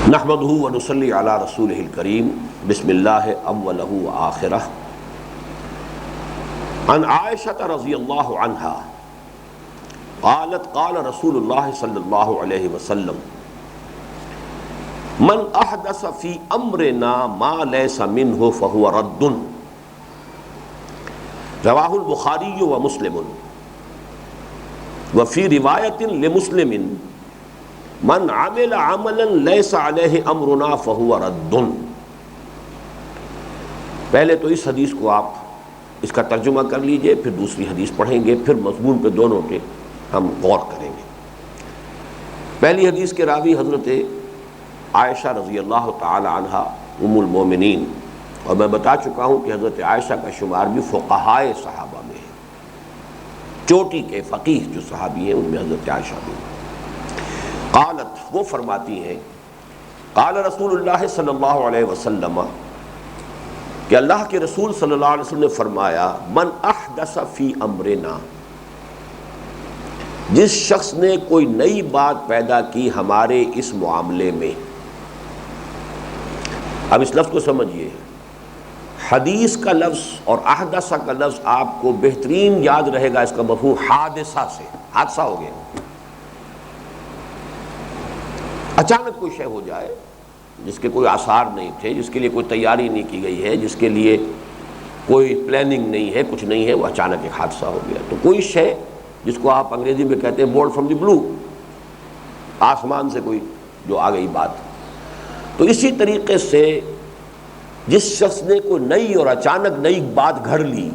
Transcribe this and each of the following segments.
نحمدہ ونصلی علی رسولہ الکریم بسم اللہ اولہ وآخرہ عن عائشہ رضی اللہ عنہا قالت قال رسول اللہ صلی اللہ علیہ وسلم من احدث فی امرنا ما لیس منہ فہو رد رواہ البخاری ومسلم وفی روایت لمسلم من عمل عملا لیس علیہ امرنا فہو رد۔ پہلے تو اس حدیث کو آپ اس کا ترجمہ کر لیجئے، پھر دوسری حدیث پڑھیں گے، پھر مضمون پہ دونوں کے ہم غور کریں گے۔ پہلی حدیث کے راوی حضرت عائشہ رضی اللہ تعالی عنہا ام المومنین، اور میں بتا چکا ہوں کہ حضرت عائشہ کا شمار بھی فقہائے صحابہ میں ہے، چوٹی کے فقیہ جو صحابی ہیں ان میں حضرت عائشہ بھی۔ قالت، وہ فرماتی ہیں، قال رسول اللہ صلی اللہ علیہ وسلم، کہ اللہ کے رسول صلی اللہ علیہ وسلم نے فرمایا، من احدث فی امرنا، جس شخص نے کوئی نئی بات پیدا کی ہمارے اس معاملے میں۔ اب اس لفظ کو سمجھیے، حدیث کا لفظ اور احدث کا لفظ آپ کو بہترین یاد رہے گا اس کا مفہوم حادثہ سے، حادثہ ہو گیا، اچانک کوئی شے ہو جائے جس کے کوئی آثار نہیں تھے، جس کے لیے کوئی تیاری نہیں کی گئی ہے، جس کے لیے کوئی پلاننگ نہیں ہے، کچھ نہیں ہے، وہ اچانک ایک حادثہ ہو گیا۔ تو کوئی شے جس کو آپ انگریزی میں کہتے ہیں بولڈ فرام دی بلو، آسمان سے کوئی جو آ گئی بات۔ تو اسی طریقے سے جس شخص نے کوئی نئی اور اچانک نئی بات گھڑ لی،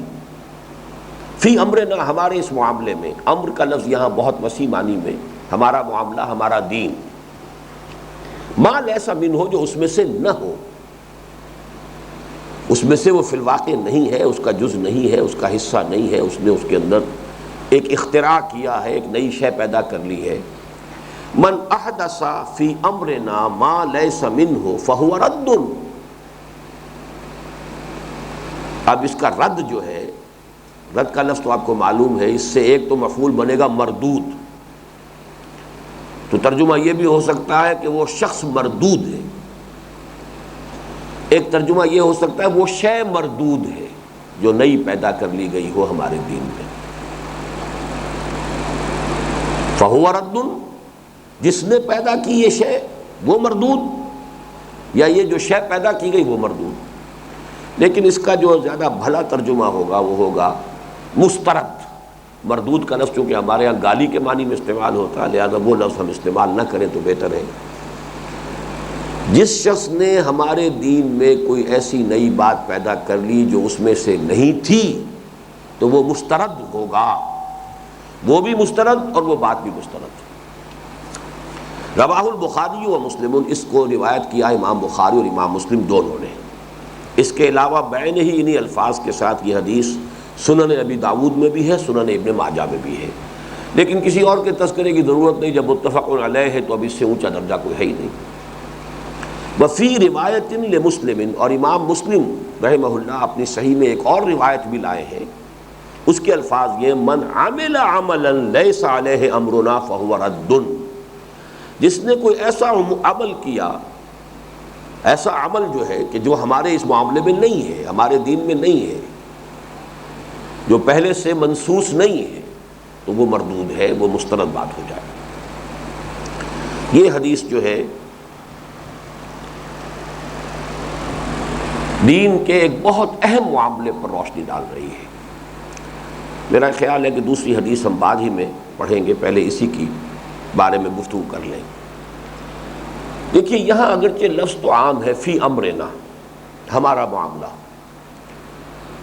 فی امرنا، ہمارے اس معاملے میں، امر کا لفظ یہاں بہت وسیع معنی میں، ہمارا معاملہ، ہمارا دین، ما لیسا منہ، جو اس میں سے نہ ہو، اس میں سے وہ فی الواقع نہیں ہے، اس کا جز نہیں ہے، اس کا حصہ نہیں ہے، اس نے اس کے اندر ایک اختراع کیا ہے، ایک نئی شے پیدا کر لی ہے۔ من احدث فی امرنا ما لیس منہ فہو رد۔ اب اس کا رد جو ہے، رد کا لفظ تو آپ کو معلوم ہے، اس سے ایک تو مفعول بنے گا مردود، تو ترجمہ یہ بھی ہو سکتا ہے کہ وہ شخص مردود ہے، ایک ترجمہ یہ ہو سکتا ہے وہ شے مردود ہے جو نئی پیدا کر لی گئی ہو ہمارے دین میں۔ فہو رد، جس نے پیدا کی یہ شے وہ مردود، یا یہ جو شے پیدا کی گئی وہ مردود۔ لیکن اس کا جو زیادہ بھلا ترجمہ ہوگا وہ ہوگا مسترد۔ مردود کا لفظ چونکہ ہمارے یہاں گالی کے معنی میں استعمال ہوتا ہے، لہذا وہ لفظ ہم استعمال نہ کریں تو بہتر ہے۔ جس شخص نے ہمارے دین میں کوئی ایسی نئی بات پیدا کر لی جو اس میں سے نہیں تھی، تو وہ مسترد ہوگا، وہ بھی مسترد اور وہ بات بھی مسترد۔ رواہ البخاری و مسلم، اس کو روایت کیا امام بخاری اور امام مسلم دونوں نے۔ اس کے علاوہ بعین ہی انہی الفاظ کے ساتھ یہ حدیث سنن ابی داود میں بھی ہے، سنن ابن ماجہ میں بھی ہے، لیکن کسی اور کے تذکرے کی ضرورت نہیں، جب متفق علیہ ہے تو اب اس سے اونچا درجہ کوئی ہے ہی نہیں۔ وفی روایت لمسلم، اور امام مسلم رحمہ اللہ اپنی صحیح میں ایک اور روایت بھی لائے ہیں، اس کے الفاظ یہ، من عمل عملا لیس علیہ امرنا فہو رد، جس نے کوئی ایسا عمل کیا، ایسا عمل جو ہے کہ جو ہمارے اس معاملے میں نہیں ہے، ہمارے دین میں نہیں ہے، جو پہلے سے منسوس نہیں ہے، تو وہ مردود ہے، وہ مسترد بات ہو جائے۔ یہ حدیث جو ہے دین کے ایک بہت اہم معاملے پر روشنی ڈال رہی ہے۔ میرا خیال ہے کہ دوسری حدیث ہم بعد ہی میں پڑھیں گے، پہلے اسی کی بارے میں گفتگو کر لیں۔ دیکھیے یہاں اگرچہ لفظ تو عام ہے، فی امرنا، ہمارا معاملہ،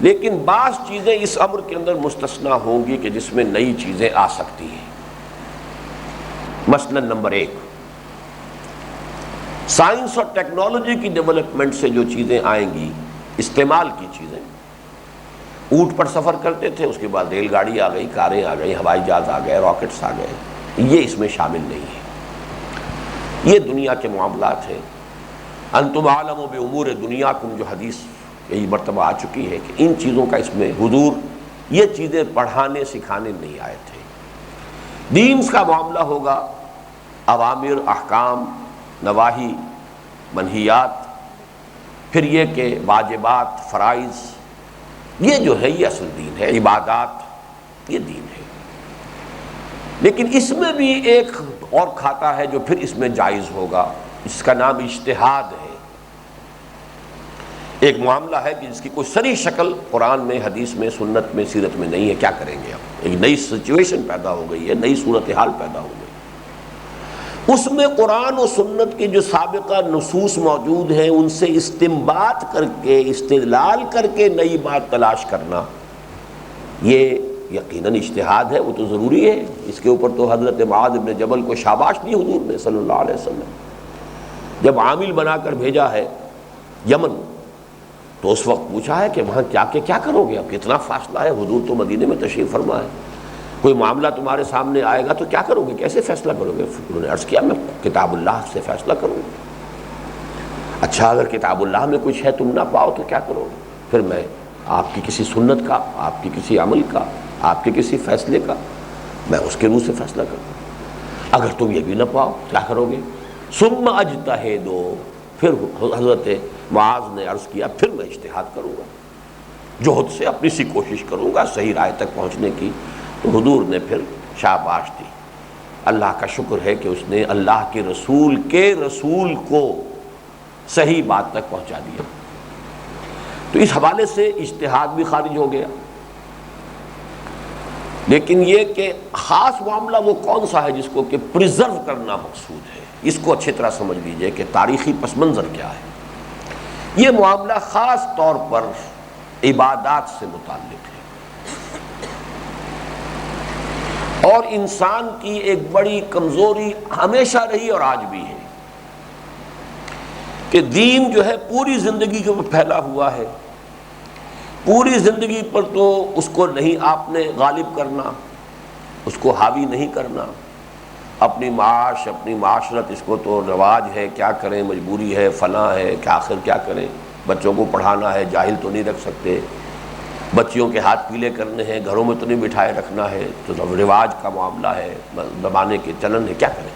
لیکن بعض چیزیں اس امر کے اندر مستثنیٰ ہوں گی کہ جس میں نئی چیزیں آ سکتی ہیں۔ مثلا نمبر 1، سائنس اور ٹیکنالوجی کی ڈیولپمنٹ سے جو چیزیں آئیں گی، استعمال کی چیزیں، اونٹ پر سفر کرتے تھے، اس کے بعد ریل گاڑی آ گئی، کاریں آ گئی، ہوائی جہاز آ گئے، راکٹس آ گئے، یہ اس میں شامل نہیں ہے۔ یہ دنیا کے معاملات ہیں۔ انتم عالم بامور دنیاکم، جو حدیث یہی مرتبہ آ چکی ہے کہ ان چیزوں کا اس میں حضور یہ چیزیں پڑھانے سکھانے نہیں آئے تھے۔ دین کا معاملہ ہوگا، اوامر، احکام، نواہی، منہیات، پھر یہ کہ واجبات، فرائض، یہ جو ہے یہ اصل دین ہے، عبادات یہ دین ہے۔ لیکن اس میں بھی ایک اور کھاتا ہے جو پھر اس میں جائز ہوگا، اس کا نام اجتہاد ہے۔ ایک معاملہ ہے کہ جس کی کوئی صریح شکل قرآن میں، حدیث میں، سنت میں، سیرت میں نہیں ہے، کیا کریں گے اب؟ ایک نئی سچویشن پیدا ہو گئی ہے، نئی صورتحال پیدا ہو گئی، اس میں قرآن و سنت کی جو سابقہ نصوص موجود ہیں ان سے استنباط کر کے، استدلال کر کے نئی بات تلاش کرنا، یہ یقیناً اجتہاد ہے، وہ تو ضروری ہے۔ اس کے اوپر تو حضرت معاذ بن جبل کو شاباش دی حضور نے صلی اللہ علیہ وسلم، جب عامل بنا کر بھیجا ہے یمن، تو اس وقت پوچھا ہے کہ وہاں جا کے کیا کرو گے؟ اب کتنا فاصلہ ہے، حضور تو مدینے میں تشریف فرما ہے، کوئی معاملہ تمہارے سامنے آئے گا تو کیا کرو گے، کیسے فیصلہ کرو گے؟ انہوں نے عرض کیا میں کتاب اللہ سے فیصلہ کروں گا۔ اچھا اگر کتاب اللہ میں کچھ ہے تم نہ پاؤ تو کیا کرو گے؟ پھر میں آپ کی کسی سنت کا، آپ کی کسی عمل کا، آپ کے کسی فیصلے کا میں اس کے روح سے فیصلہ کروں، اگر تم یہ بھی نہ پاؤ کیا کرو گے؟ ثم اجتہدوا، پھر حضرت معاذ نے عرض کیا پھر میں اجتہاد کروں گا، جہد سے اپنی سی کوشش کروں گا صحیح رائے تک پہنچنے کی۔ تو حضور نے پھر شاباش دی۔ اللہ کا شکر ہے کہ اس نے اللہ کے رسول کو صحیح بات تک پہنچا دیا۔ تو اس حوالے سے اجتہاد بھی خارج ہو گیا۔ لیکن یہ کہ خاص معاملہ وہ کون سا ہے جس کو کہ پریزرو کرنا مقصود ہے، اس کو اچھی طرح سمجھ لیجئے کہ تاریخی پس منظر کیا ہے۔ یہ معاملہ خاص طور پر عبادات سے متعلق ہے، اور انسان کی ایک بڑی کمزوری ہمیشہ رہی اور آج بھی ہے کہ دین جو ہے پوری زندگی کے اوپر پھیلا ہوا ہے، پوری زندگی پر تو اس کو نہیں آپ نے غالب کرنا، اس کو حاوی نہیں کرنا، اپنی معاش، اپنی معاشرت، اس کو تو رواج ہے، کیا کریں، مجبوری ہے، فلاں ہے کہ آخر کیا کریں، بچوں کو پڑھانا ہے، جاہل تو نہیں رکھ سکتے، بچیوں کے ہاتھ پیلے کرنے ہیں، گھروں میں تو نہیں بٹھائے رکھنا ہے، تو رواج کا معاملہ ہے، زمانے کے چلن ہے، کیا کریں۔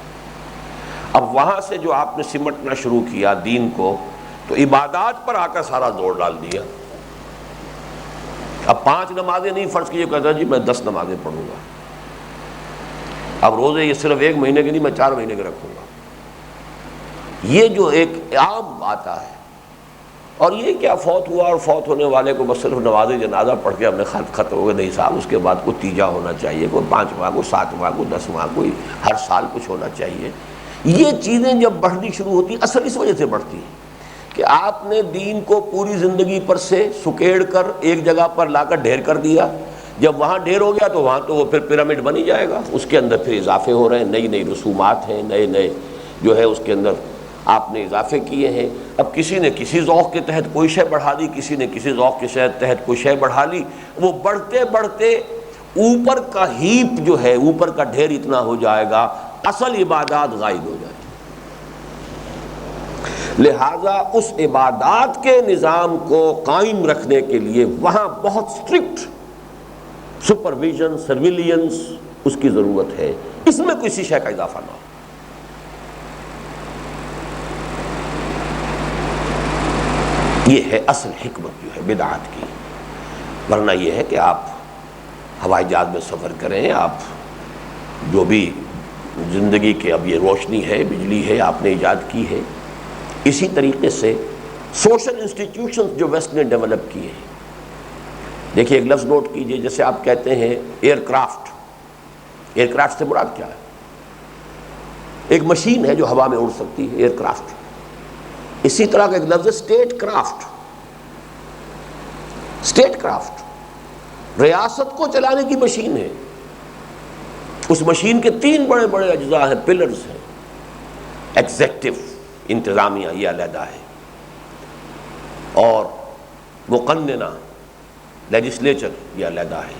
اب وہاں سے جو آپ نے سمٹنا شروع کیا دین کو، تو عبادات پر آ کر سارا زور ڈال دیا۔ اب 5 نمازیں نہیں فرض کیے، کہتا جی میں 10 نمازیں پڑھوں گا، اب روزے یہ صرف 1 مہینے کے نہیں، میں 4 مہینے کے رکھوں گا۔ یہ جو ایک عام بات ہے، اور یہ کیا فوت ہوا اور فوت ہونے والے کو بس صرف نماز جنازہ پڑھ کے ہمیں ختم ہو گئے، نہیں صاحب، اس کے بعد کوئی تیجا ہونا چاہیے، کوئی 5واں، کوئی 7واں، کوئی 10واں، کوئی ہر سال کچھ ہونا چاہیے۔ یہ چیزیں جب بڑھنی شروع ہوتی ہیں، اصل اس وجہ سے بڑھتی ہیں کہ آپ نے دین کو پوری زندگی پر سے سکیڑ کر ایک جگہ پر لا کر ڈھیر کر دیا۔ جب وہاں ڈھیر ہو گیا تو وہاں تو وہ پھر پیرامڈ بن ہی جائے گا، اس کے اندر پھر اضافے ہو رہے ہیں، نئی نئی رسومات ہیں، نئے نئے جو ہے اس کے اندر آپ نے اضافے کیے ہیں۔ اب کسی نے کسی ذوق کے تحت کوئی شے بڑھا دی، کسی نے کسی ذوق کے تحت کوئی شے بڑھا لی، وہ بڑھتے بڑھتے اوپر کا ہیپ جو ہے، اوپر کا ڈھیر اتنا ہو جائے گا، اصل عبادات غائب ہو جائے گی۔ لہذا اس عبادات کے نظام کو قائم رکھنے کے لیے وہاں بہت سٹرکٹ سپرویژن، سرویلینس اس کی ضرورت ہے، اس میں کسی شے کا اضافہ نہ ہو۔ یہ ہے اصل حکمت جو ہے بدعات کی، ورنہ یہ ہے کہ آپ ہوائی جہاز میں سفر کریں، آپ جو بھی زندگی کے اب یہ روشنی ہے، بجلی ہے، آپ نے ایجاد کی ہے، اسی طریقے سے سوشل انسٹیٹیوشنز جو ویسٹ نے ڈیولپ کیے ہیں۔ دیکھیے ایک لفظ نوٹ کیجئے، جیسے آپ کہتے ہیں ایئر کرافٹ، ایئر کرافٹ سے مراد کیا ہے؟ ایک مشین ہے جو ہوا میں اڑ سکتی ہے، ایئر کرافٹ۔ اسی طرح کا ایک لفظ ہے اسٹیٹ کرافٹ، اسٹیٹ کرافٹ ریاست کو چلانے کی مشین ہے۔ اس مشین کے 3 بڑے بڑے اجزاء ہیں، پلرز ہیں، ایگزیکٹو انتظامیہ یہ علیحدہ ہے، اور مقننہ لیجسلیچر یہ علیحدہ ہے،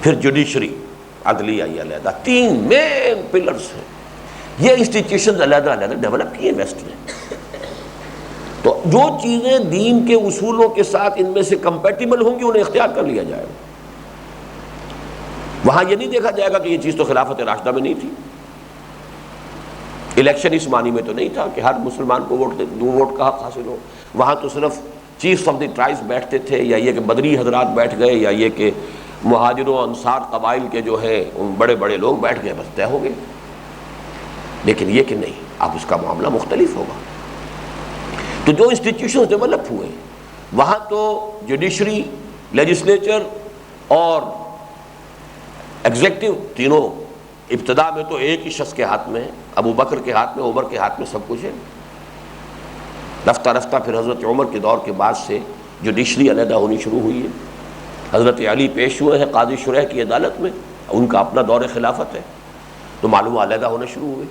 پھر جوڈیشری عدلیہ یہ علیحدہ، 3 مین پلرز ہیں۔ یہ انسٹیٹیوشنز علیحدہ علیحدہ ڈیولپ کیے ویسٹ نے۔ تو جو چیزیں دین کے اصولوں کے ساتھ ان میں سے کمپیٹیبل ہوں گی انہیں اختیار کر لیا جائے گا۔ وہاں یہ نہیں دیکھا جائے گا کہ یہ چیز تو خلافت راشدہ میں نہیں تھی، الیکشن اس معنی میں تو نہیں تھا کہ ہر مسلمان کو ووٹ کا حق حاصل ہو، وہاں تو صرف چیفز آف دی ٹرائبز بیٹھتے تھے، یا یہ کہ بدری حضرات بیٹھ گئے، یا یہ کہ مہاجروں انصار قبائل کے جو ہیں بڑے بڑے لوگ بیٹھ گئے، بس طے ہو گئے۔ لیکن یہ کہ نہیں، اب اس کا معاملہ مختلف ہوگا۔ تو جو انسٹیٹیوشنز ڈیولپ ہوئے وہاں تو جوڈیشری، لیجسلیچر اور ایگزیکٹو تینوں ابتدا میں تو ایک ہی شخص کے ہاتھ میں ہے، ابو بکر کے ہاتھ میں، عمر کے ہاتھ میں سب کچھ ہے۔ رفتہ رفتہ پھر حضرت عمر کے دور کے بعد سے جوڈیشری علیحدہ ہونی شروع ہوئی ہے۔ حضرت علی پیش ہوئے ہیں قاضی شرح کی عدالت میں، ان کا اپنا دور خلافت ہے، تو معلوم علیحدہ ہونا شروع ہوئے۔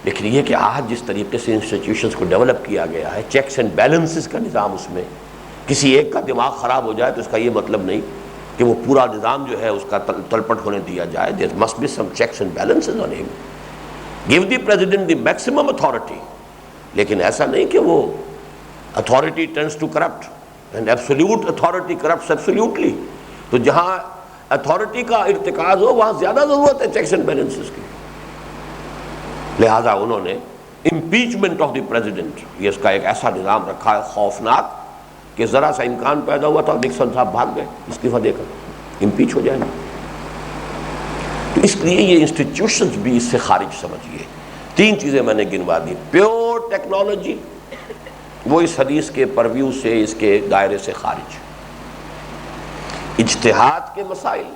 لیکن یہ کہ آج جس طریقے سے انسٹیٹیوشنز کو ڈیولپ کیا گیا ہے، چیکس اینڈ بیلنسز کا نظام، اس میں کسی ایک کا دماغ خراب ہو جائے تو اس کا یہ مطلب نہیں کہ وہ پورا نظام جو ہے اس کا تلپٹ ہونے دیا جائے۔ There must be some checks and balances on him. Give the president the maximum authority. لیکن ایسا نہیں کہ وہ authority tends to corrupt and absolute authority corrupts absolutely. تو جہاں authority کا ارتکاز ہو وہاں زیادہ ضرورت ہے checks and balances کی۔ لہٰذا انہوں نے impeachment of the president، یہ اس کا ایک ایسا نظام رکھا ہے خوفناک کہ ذرا سا امکان پیدا ہوا تھا نکسن صاحب بھاگ گئے استعفیٰ دے کر، امپیچ ہو جائیں گے۔ تو اس لیے یہ انسٹیٹیوشنز بھی اس سے خارج سمجھیے۔ تین چیزیں میں نے گنوا دی۔ پیور ٹیکنالوجی، وہ اس حدیث کے پرویو سے، اس کے دائرے سے خارج۔ اجتہاد کے مسائل،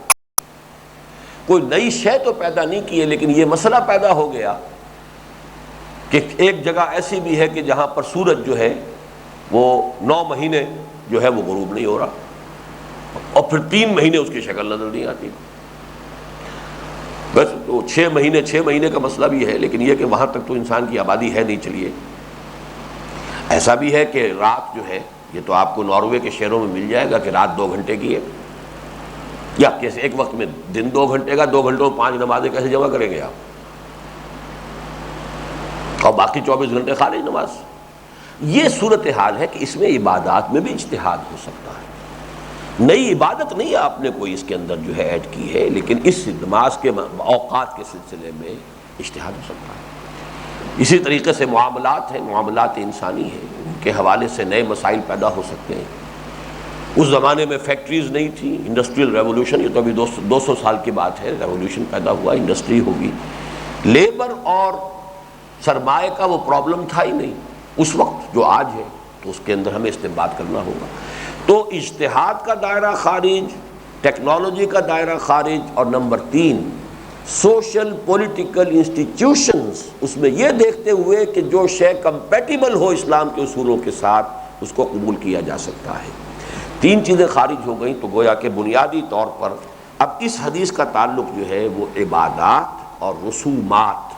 کوئی نئی شے تو پیدا نہیں کی ہے، لیکن یہ مسئلہ پیدا ہو گیا کہ ایک جگہ ایسی بھی ہے کہ جہاں پر سورج جو ہے وہ 9 مہینے جو ہے وہ غروب نہیں ہو رہا، اور پھر 3 مہینے اس کی شکل نظر نہیں آتی۔ بس 6 مہینے کا مسئلہ بھی ہے، لیکن یہ کہ وہاں تک تو انسان کی آبادی ہے نہیں۔ چلیے، ایسا بھی ہے کہ رات جو ہے، یہ تو آپ کو ناروے کے شہروں میں مل جائے گا کہ رات 2 گھنٹے کی ہے، یا کیسے ایک وقت میں دن 2 گھنٹے کا، 2 گھنٹوں میں 5 نمازیں کیسے جمع کریں گے آپ، اور باقی 24 گھنٹے خارج نماز۔ یہ صورتحال ہے کہ اس میں عبادات میں بھی اجتہاد ہو سکتا ہے۔ نئی عبادت نہیں آپ نے کوئی اس کے اندر جو ہے ایڈ کی ہے، لیکن اس نماز کے اوقات کے سلسلے میں اجتہاد ہو سکتا ہے۔ اسی طریقے سے معاملات ہیں، معاملات انسانی ہیں، ان کے حوالے سے نئے مسائل پیدا ہو سکتے ہیں۔ اس زمانے میں فیکٹریز نہیں تھیں، انڈسٹریل ریولوشن، یہ تو ابھی 200 سال کی بات ہے، ریولوشن پیدا ہوا، انڈسٹری ہوگی۔ لیبر اور سرمایہ کا وہ پرابلم تھا ہی نہیں اس وقت جو آج ہے، تو اس کے اندر ہمیں استنباط کرنا ہوگا۔ تو اجتہاد کا دائرہ خارج، ٹیکنالوجی کا دائرہ خارج، اور نمبر 3 سوشل پولیٹیکل انسٹیٹیوشنز، اس میں یہ دیکھتے ہوئے کہ جو شے کمپیٹیبل ہو اسلام کے اصولوں کے ساتھ اس کو قبول کیا جا سکتا ہے۔ 3 چیزیں خارج ہو گئیں، تو گویا کہ بنیادی طور پر اب اس حدیث کا تعلق جو ہے وہ عبادات اور رسومات،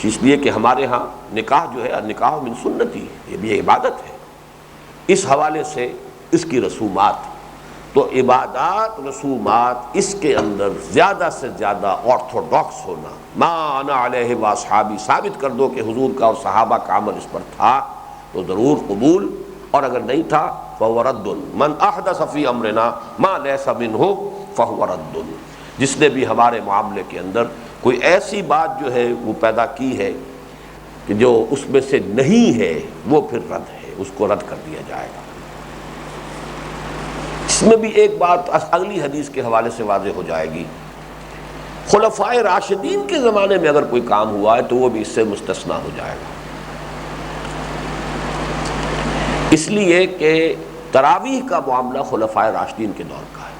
اس لیے کہ ہمارے ہاں نکاح جو ہے، نکاح من سنتی، یہ بھی عبادت ہے، اس حوالے سے اس کی رسومات، تو عبادات رسومات اس کے اندر زیادہ سے زیادہ آرتھوڈاکس ہونا، ما انا علیہ واصحابی، ثابت کر دو کہ حضور کا اور صحابہ کا عمل اس پر تھا تو ضرور قبول، اور اگر نہیں تھا فہو رد، من احدث فی امرنا ما لیس منہ فہو رد، جس نے بھی ہمارے معاملے کے اندر کوئی ایسی بات جو ہے وہ پیدا کی ہے کہ جو اس میں سے نہیں ہے، وہ پھر رد ہے، اس کو رد کر دیا جائے گا۔ اس میں بھی ایک بات اگلی حدیث کے حوالے سے واضح ہو جائے گی، خلفائے راشدین کے زمانے میں اگر کوئی کام ہوا ہے تو وہ بھی اس سے مستثنیٰ ہو جائے گا، اس لیے کہ تراویح کا معاملہ خلفائے راشدین کے دور کا ہے۔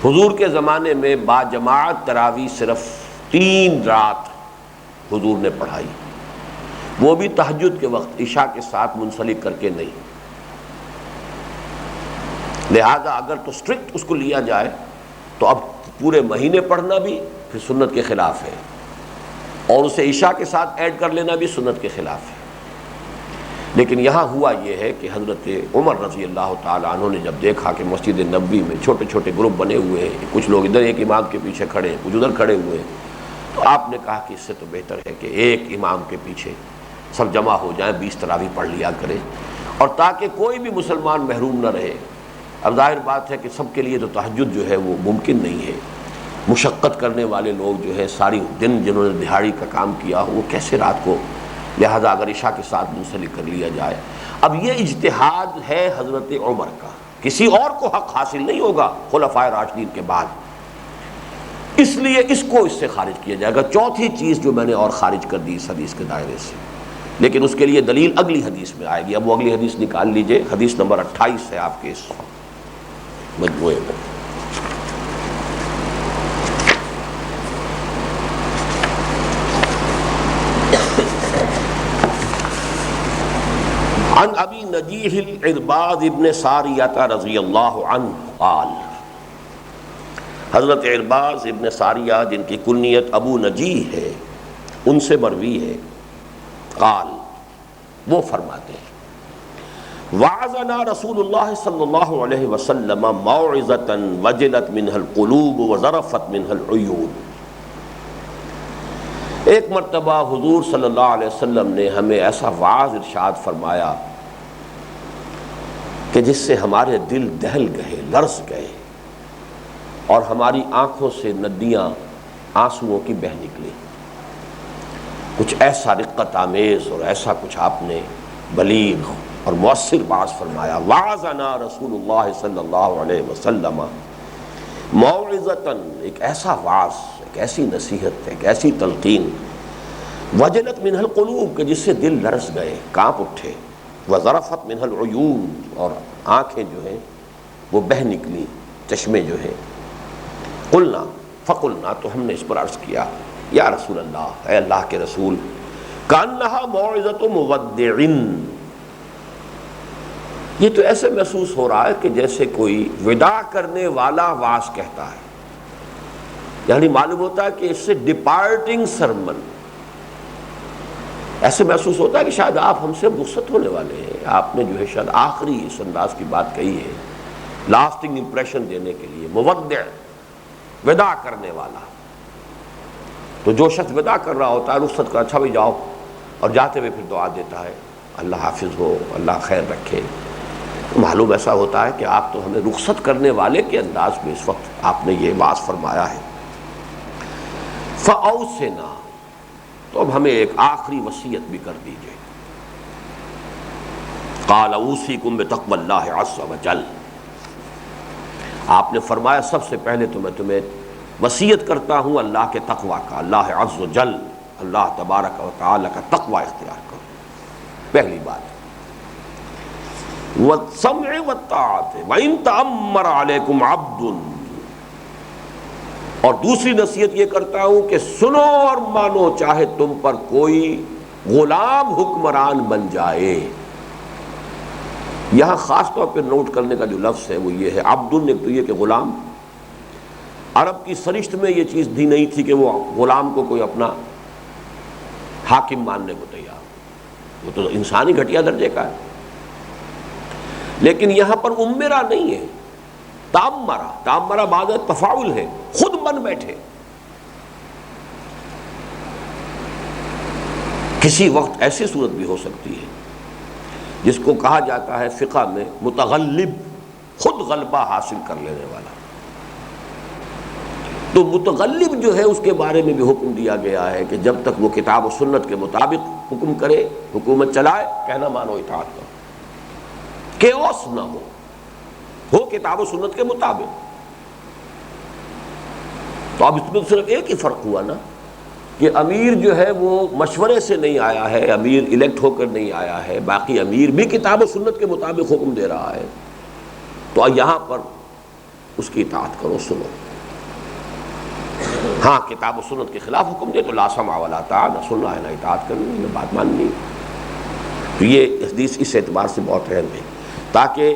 حضور کے زمانے میں با جماعت تراویح صرف 3 رات حضور نے پڑھائی، وہ بھی تہجد کے وقت عشاء کے ساتھ منسلک کر کے نہیں۔ لہذا اگر تو اسٹرکٹ اس کو لیا جائے تو اب پورے مہینے پڑھنا بھی پھر سنت کے خلاف ہے، اور اسے عشاء کے ساتھ ایڈ کر لینا بھی سنت کے خلاف ہے۔ لیکن یہاں ہوا یہ ہے کہ حضرت عمر رضی اللہ تعالیٰ عنہ نے جب دیکھا کہ مسجد نبوی میں چھوٹے چھوٹے گروپ بنے ہوئے ہیں، کچھ لوگ ادھر ایک امام کے پیچھے کھڑے ہیں، کچھ ادھر کھڑے ہوئے ہیں، تو آپ نے کہا کہ اس سے تو بہتر ہے کہ ایک امام کے پیچھے سب جمع ہو جائیں، 20 تراویح پڑھ لیا کریں، اور تاکہ کوئی بھی مسلمان محروم نہ رہے۔ اب ظاہر بات ہے کہ سب کے لیے تو تہجد جو ہے وہ ممکن نہیں ہے، مشقت کرنے والے لوگ جو ہے ساری دن جنہوں نے دہاڑی کا کام کیا ہو وہ کیسے رات کو، لہذا اگر عشاء کے ساتھ منسلک کر لیا جائے۔ اب یہ اجتہاد ہے حضرت عمر کا، کسی اور کو حق حاصل نہیں ہوگا خلفائے راشدین کے بعد، اس لیے اس کو اس سے خارج کیا جائے گا۔ چوتھی چیز جو میں نے اور خارج کر دی اس حدیث کے دائرے سے، لیکن اس کے لیے دلیل اگلی حدیث میں آئے گی۔ اب وہ اگلی حدیث نکال لیجئے، حدیث نمبر 28 ہے آپ کے اس مجموعے میں۔ عن ابی نجیح العرباض ابن ساریہ رضی اللہ عنہ قال، حضرت عرباض ابن ساریہ جن کی کنیت ابو نجیح ہے ان سے مروی ہے، قال وہ فرماتے ہیں وعظنا رسول اللہ صلی اللہ علیہ وسلم موعظۃ وجلت منها القلوب وذرفت منها العیون۔ ایک مرتبہ حضور صلی اللہ علیہ وسلم نے ہمیں ایسا واعظ ارشاد فرمایا کہ جس سے ہمارے دل دہل گئے، لرز گئے، اور ہماری آنکھوں سے ندیاں آنسوؤں کی بہہ نکلی۔ کچھ ایسا رقت آمیز اور ایسا کچھ آپ نے بلیغ اور مؤثر باعث فرمایا۔ وعظنا رسول اللہ صلی اللہ علیہ وسلم موعظۃً، ایک ایسا واعظ، ایک ایسی نصیحت، ایک ایسی تلقین، وجلت منها القلوب کہ جس سے دل لرز گئے، کانپ اٹھے، وذرفت منها العیون اور آنکھیں جو ہیں وہ بہہ نکلی، چشمے جو ہیں۔ قلنا فقلنا، تو ہم نے اس پر عرض کیا، یا رسول اللہ، اے اللہ کے رسول، کانہا موعظۃ مودع، یہ تو ایسے محسوس ہو رہا ہے کہ جیسے کوئی وداع کرنے والا واعظ کہتا ہے، یعنی معلوم ہوتا ہے کہ اس سے ڈپارٹنگ سرمن، ایسے محسوس ہوتا ہے کہ شاید آپ ہم سے رخصت ہونے والے ہیں، آپ نے جو ہے شاید آخری اس انداز کی بات کہی ہے، لاسٹنگ امپریشن دینے کے لیے۔ مودع، وداع کرنے والا، تو جو شخص وداع کر رہا ہوتا ہے رخصت کا، اچھا بھی جاؤ، اور جاتے ہوئے پھر دعا دیتا ہے، اللہ حافظ ہو، اللہ خیر رکھے، معلوم ایسا ہوتا ہے کہ آپ تو ہمیں رخصت کرنے والے کے انداز میں اس وقت آپ نے یہ بات فرمایا ہے۔ فَأَوْصِنَا، تو اب ہمیں ایک آخری وصیت بھی کر دیجئے۔ قال اوصیکم بتقوی اللہ عز وجل، آپ نے فرمایا سب سے پہلے تو میں تمہیں وصیت کرتا ہوں اللہ کے تقوی کا، اللہ عز وجل، اللہ تبارک و تعالی کا تقوی اختیار کرو، پہلی بات۔ والسمع والطاعت وان تأمر علیکم عبد، اور دوسری نصیحت یہ کرتا ہوں کہ سنو اور مانو، چاہے تم پر کوئی غلام حکمران بن جائے۔ یہاں خاص طور پہ نوٹ کرنے کا جو لفظ ہے وہ یہ ہے، عبد، ایک تو یہ کہ غلام، عرب کی سرشت میں یہ چیز دی نہیں تھی کہ وہ غلام کو کوئی اپنا حاکم ماننے کو تیار، وہ تو انسانی گھٹیا درجے کا ہے، لیکن یہاں پر امرا نہیں ہے، تامرا، تامرا بعد تفاعل ہے، خود بن بیٹھے۔ کسی وقت ایسی صورت بھی ہو سکتی ہے جس کو کہا جاتا ہے فقہ میں متغلب، خود غلبہ حاصل کر لینے والا، تو متغلب جو ہے اس کے بارے میں بھی حکم دیا گیا ہے کہ جب تک وہ کتاب و سنت کے مطابق حکم کرے، حکومت چلائے، کہنا مانو اطاعت کرو، کیوس نہ ہو کتاب و سنت کے مطابق۔ تو اب اس میں صرف ایک ہی فرق ہوا نا کہ امیر جو ہے وہ مشورے سے نہیں آیا ہے، امیر الیکٹ ہو کر نہیں آیا ہے، باقی امیر بھی کتاب و سنت کے مطابق حکم دے رہا ہے، تو یہاں پر اس کی اطاعت کرو، سنو۔ ہاں کتاب و سنت کے خلاف حکم دے تو لا سمع ولا طاعہ، نہ سننا ہے نہ اطاعت کرنی، نہ بات ماننی۔ تو یہ حدیث اس اعتبار سے بہت اہم ہے تاکہ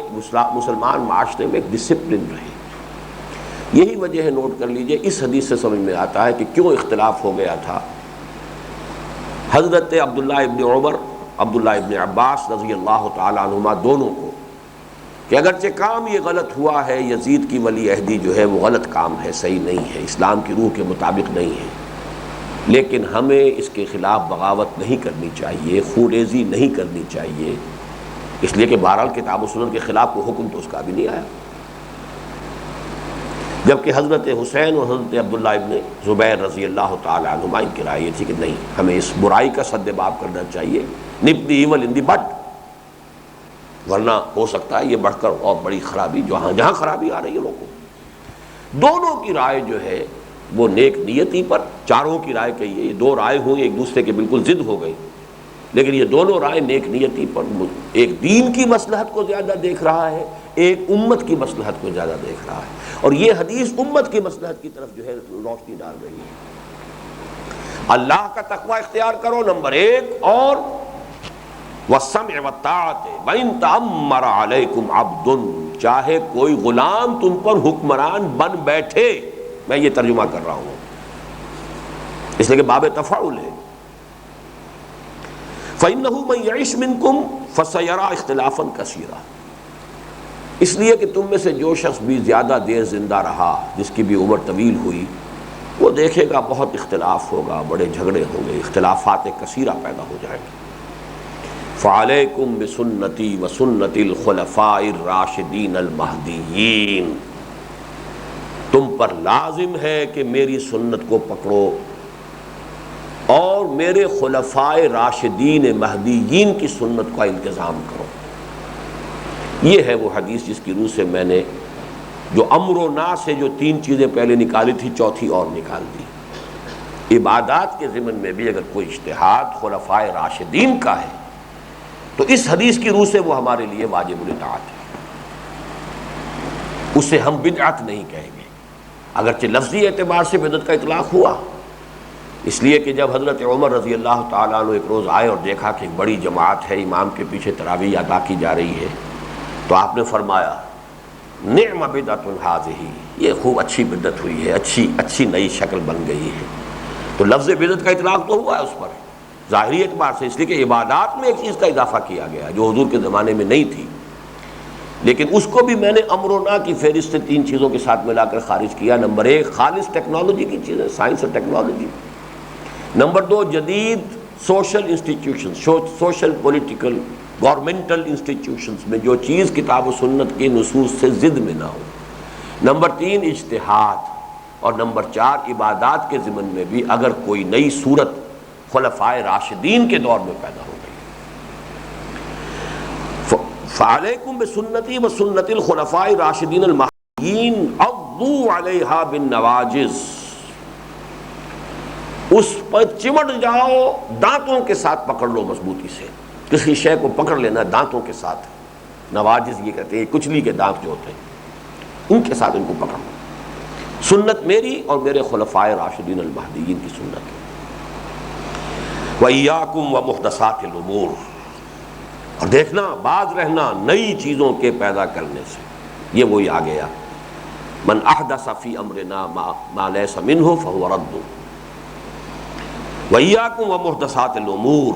مسلمان معاشرے میں ایک ڈسپلن رہے۔ یہی وجہ ہے، نوٹ کر لیجئے، اس حدیث سے سمجھ میں آتا ہے کہ کیوں اختلاف ہو گیا تھا حضرت عبداللہ ابن عمر، عبداللہ ابن عباس رضی اللہ تعالی عنہما دونوں کو، کہ اگرچہ کام یہ غلط ہوا ہے، یزید کی ولی عہدی جو ہے وہ غلط کام ہے، صحیح نہیں ہے، اسلام کی روح کے مطابق نہیں ہے، لیکن ہمیں اس کے خلاف بغاوت نہیں کرنی چاہیے، خونریزی نہیں کرنی چاہیے، اس لیے کہ بہرحال کتاب و سنت کے خلاف کوئی حکم تو اس کا بھی نہیں آیا۔ جبکہ حضرت حسین اور حضرت عبداللہ ابن زبیر رضی اللہ تعالیٰ عنہما ان کی رائے یہ تھی کہ نہیں، ہمیں اس برائی کا سدباب کرنا چاہیے، نپ دی ایول ان دی بڈ، ورنہ ہو سکتا ہے یہ بڑھ کر اور بڑی خرابی جہاں خرابی آ رہی ہے لوگوں. دونوں کی رائے جو ہے وہ نیک نیتی پر، چاروں کی رائے کہیے، یہ دو رائے ہوئی ایک دوسرے کے بالکل ضد ہو گئی، لیکن یہ دونوں رائے نیک نیتی پر، ایک دین کی مصلحت کو زیادہ دیکھ رہا ہے، ایک امت کی مصلحت کو زیادہ دیکھ رہا ہے، اور یہ حدیث امت کی مصلحت کی طرف جو ہے روشنی ڈال رہی ہے. اللہ کا تقوی اختیار کرو نمبر 1، اور وَالسَّمْعِ وَالطَّاعَةِ وَإِن تَأَمَّرَ عَلَيْكُمْ عَبْدٌ، چاہے کوئی غلام تم پر حکمران بن بیٹھے. میں یہ ترجمہ کر رہا ہوں اس لیے کہ باب تفاعل ہے. فَإِنَّهُ مَن يَعِشْ مِنكُمْ فَسَيَرَىٰ اخْتِلَافًا كَثِيرًا، اس لیے کہ تم میں سے جو شخص بھی زیادہ دیر زندہ رہا، جس کی بھی عمر طویل ہوئی، وہ دیکھے گا بہت اختلاف ہوگا، بڑے جھگڑے ہوں گے، اختلافات کثیرہ پیدا ہو جائیں گے. فَعَلَيْكُمْ بِسُنَّتِي وَسُنَّتِ الْخُلَفَاءِ الرَّاشِدِينَ الْمَهْدِيِّينَ، تم پر لازم ہے کہ میری سنت کو پکڑو اور میرے خلفائے راشدین مہدیین کی سنت کا التزام کرو. یہ ہے وہ حدیث جس کی روح سے میں نے جو امر و نہ سے جو 3 چیزیں پہلے نکالی تھی، چوتھی اور نکال دی. عبادات کے ضمن میں بھی اگر کوئی اجتہاد خلفائے راشدین کا ہے تو اس حدیث کی روح سے وہ ہمارے لیے واجب الاطاعت ہے، اسے ہم بدعت نہیں کہیں گے، اگرچہ لفظی اعتبار سے بدعت کا اطلاق ہوا، اس لیے کہ جب حضرت عمر رضی اللہ تعالیٰ عنہ ایک روز آئے اور دیکھا کہ ایک بڑی جماعت ہے، امام کے پیچھے تراویح ادا کی جا رہی ہے، تو آپ نے فرمایا نعم بدعۃ ھذہ، یہ خوب اچھی بدعت ہوئی ہے، اچھی نئی شکل بن گئی ہے. تو لفظ بدعت کا اطلاق تو ہوا ہے اس پر ظاہری اعتبار سے، اس لیے کہ عبادات میں ایک چیز کا اضافہ کیا گیا جو حضور کے زمانے میں نہیں تھی، لیکن اس کو بھی میں نے امر و نہ کی فہرست سے 3 چیزوں کے ساتھ ملا کر خارج کیا. نمبر 1 خالص ٹیکنالوجی کی چیزیں، سائنس اور ٹیکنالوجی. نمبر 2 جدید social institution, social political governmental institutions میں جو چیز کتاب و سنت کے نصوص سے ضد میں نہ ہو. نمبر 3 اجتہاد، اور نمبر 4 عبادات کے ضمن میں بھی اگر کوئی نئی صورت خلفائے راشدین کے دور میں پیدا ہو گئی. فعلیکم بسنتی وسنت الخلفاء الراشدین المہدیین عضوا علیہا بالنواجذ، اس پر چمٹ جاؤ، دانتوں کے ساتھ پکڑ لو مضبوطی سے. کسی شے کو پکڑ لینا دانتوں کے ساتھ، نواجذ یہ کہتے ہیں کچلی کے دانت جو ہوتے ہیں ان کے ساتھ ان کو پکڑ لو. سنت میری اور میرے خلفائے راشدین المہدیین کی سنت. وَإِيَّاكُمْ وَمُحْدَثَاتِ الْأُمُورِ، اور دیکھنا باز رہنا نئی چیزوں کے پیدا کرنے سے. یہ وہی آ گیا من احدث فی امرنا ما لیس منہ فہو رد. وَإِيَّاكُمْ وَمُحْدَثَاتِ الْأُمُورِ،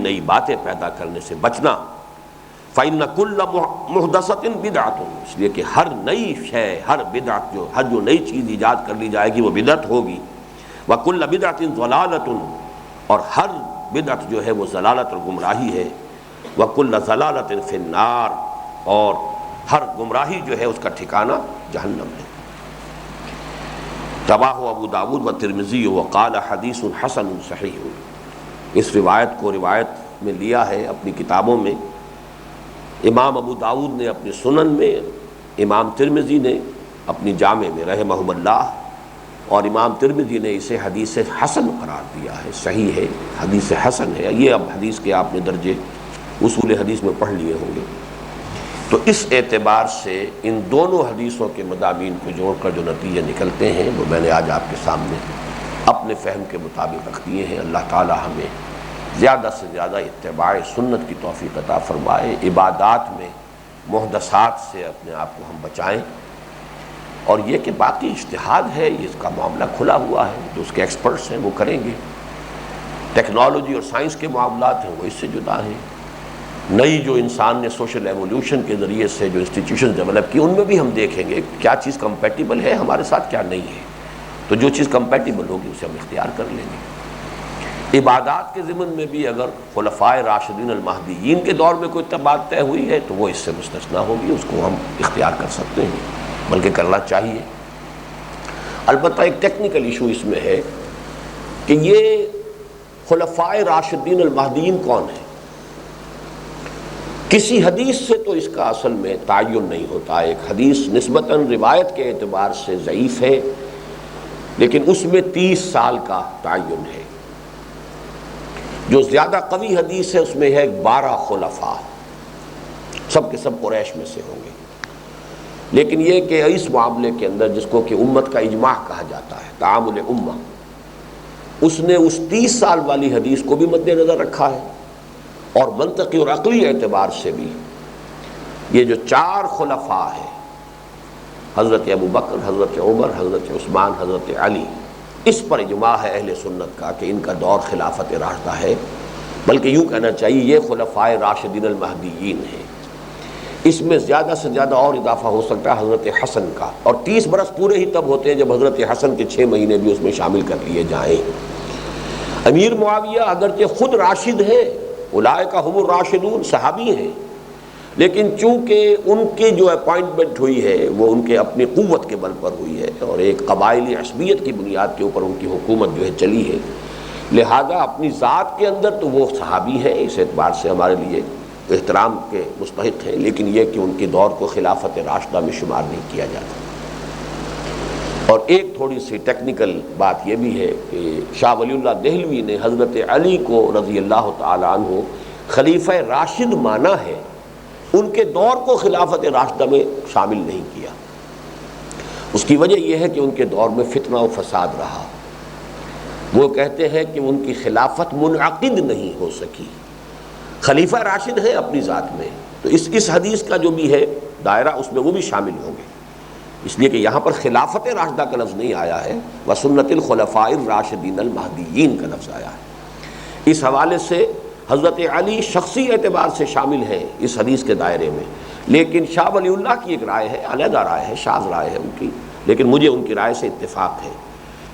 نئی باتیں پیدا کرنے سے بچنا. فَإِنَّ كُلَّ مُحْدَثَةٍ بِدْعَةٌ، اس لیے کہ ہر نئی شے، ہر بدعت جو نئی چیز ایجاد کر لی جائے گی وہ بدعت ہوگی. وَكُلَّ بِدْعَةٍ ضَلَالَةٌ، اور ہر بدعت جو ہے وہ ضلالت اور گمراہی ہے. وَكُلَّ ضَلَالَةٍ فِي النَّارِ، اور ہر گمراہی جو ہے اس کا ٹھکانہ جہنم ہے. رواہ ابو داود و ترمذی وقال حدیث حسن صحیح. اس روایت کو روایت میں لیا ہے اپنی کتابوں میں امام ابو داود نے اپنے سنن میں، امام ترمذی نے اپنی جامع میں رحمہم اللہ، اور امام ترمذی نے اسے حدیث حسن قرار دیا ہے. صحیح ہے، حدیث حسن ہے. یہ اب حدیث کے آپ نے درجے اصول حدیث میں پڑھ لیے ہوں گے. تو اس اعتبار سے ان دونوں حدیثوں کے مضامین کو جوڑ کر جو نتیجے نکلتے ہیں وہ میں نے آج آپ کے سامنے اپنے فہم کے مطابق رکھ دیے ہیں. اللہ تعالی ہمیں زیادہ سے زیادہ اتباع سنت کی توفیق عطا فرمائے. عبادات میں محدثات سے اپنے آپ کو ہم بچائیں، اور یہ کہ باقی اجتہاد ہے، اس کا معاملہ کھلا ہوا ہے، جو اس کے ایکسپرٹس ہیں وہ کریں گے. ٹیکنالوجی اور سائنس کے معاملات ہیں وہ اس سے جدا ہیں. نئی جو انسان نے سوشل ایولیوشن کے ذریعے سے جو انسٹیٹیوشن ڈیولپ کی ان میں بھی ہم دیکھیں گے کیا چیز کمپیٹیبل ہے ہمارے ساتھ، کیا نہیں ہے. تو جو چیز کمپیٹیبل ہوگی اسے ہم اختیار کر لیں گے. عبادات کے ضمن میں بھی اگر خلفائے راشدین المہدیین کے دور میں کوئی بات طے ہوئی ہے تو وہ اس سے مستثنیٰ ہوگی، اس کو ہم اختیار کر سکتے ہیں، بلکہ کرنا چاہیے. البتہ ایک ٹیکنیکل ایشو اس میں ہے کہ یہ خلفائے راشدین المہدیین کون ہیں؟ کسی حدیث سے تو اس کا اصل میں تعین نہیں ہوتا. ایک حدیث نسبتاً روایت کے اعتبار سے ضعیف ہے، لیکن اس میں 30 سال کا تعین ہے. جو زیادہ قوی حدیث ہے اس میں ہے 12 خلفاء، سب کے سب قریش میں سے ہوں گے. لیکن یہ کہ اس معاملے کے اندر جس کو کہ امت کا اجماع کہا جاتا ہے، تعامل امہ، اس نے اس 30 سال والی حدیث کو بھی مد نظر رکھا ہے. اور منطقی اور عقلی اعتبار سے بھی یہ جو 4 خلفاء ہیں، حضرت ابو بکر، حضرت عمر، حضرت عثمان، حضرت علی، اس پر اجماع ہے اہل سنت کا کہ ان کا دور خلافت راشدہ ہے. بلکہ یوں کہنا چاہیے یہ خلفائے راشدین المہدیین ہیں. اس میں زیادہ سے زیادہ اور اضافہ ہو سکتا ہے حضرت حسن کا، اور 30 برس پورے ہی تب ہوتے ہیں جب حضرت حسن کے 6 مہینے بھی اس میں شامل کر لیے جائیں. امیر معاویہ اگرچہ خود راشد ہیں، اولئک هم الراشدون، صحابی ہیں، لیکن چونکہ ان کی جو اپائنٹمنٹ ہوئی ہے وہ ان کے اپنی قوت کے بل پر ہوئی ہے اور ایک قبائلی عصبیت کی بنیاد کے اوپر ان کی حکومت جو ہے چلی ہے، لہذا اپنی ذات کے اندر تو وہ صحابی ہیں، اس اعتبار سے ہمارے لیے احترام کے مستحق ہیں. لیکن یہ کہ ان کے دور کو خلافت راشدہ میں شمار نہیں کیا جاتا. اور ایک تھوڑی سی ٹیکنیکل بات یہ بھی ہے کہ شاہ ولی اللہ دہلوی نے حضرت علی کو رضی اللہ تعالی عنہ خلیفہ راشد مانا ہے، ان کے دور کو خلافت راشدہ میں شامل نہیں کیا. اس کی وجہ یہ ہے کہ ان کے دور میں فتنہ و فساد رہا. وہ کہتے ہیں کہ ان کی خلافت منعقد نہیں ہو سکی. خلیفہ راشد ہے اپنی ذات میں، تو اس حدیث کا جو بھی ہے دائرہ اس میں وہ بھی شامل ہوں گے. اس لیے کہ یہاں پر خلافت راشدہ کا لفظ نہیں آیا ہے، وسنت الخلفاء الراشدین المہدیین کا لفظ آیا ہے. اس حوالے سے حضرت علی شخصی اعتبار سے شامل ہے اس حدیث کے دائرے میں. لیکن شاہ ولی اللہ کی ایک رائے ہے، علیحدہ رائے ہے، شاذ رائے ہے ان کی، لیکن مجھے ان کی رائے سے اتفاق ہے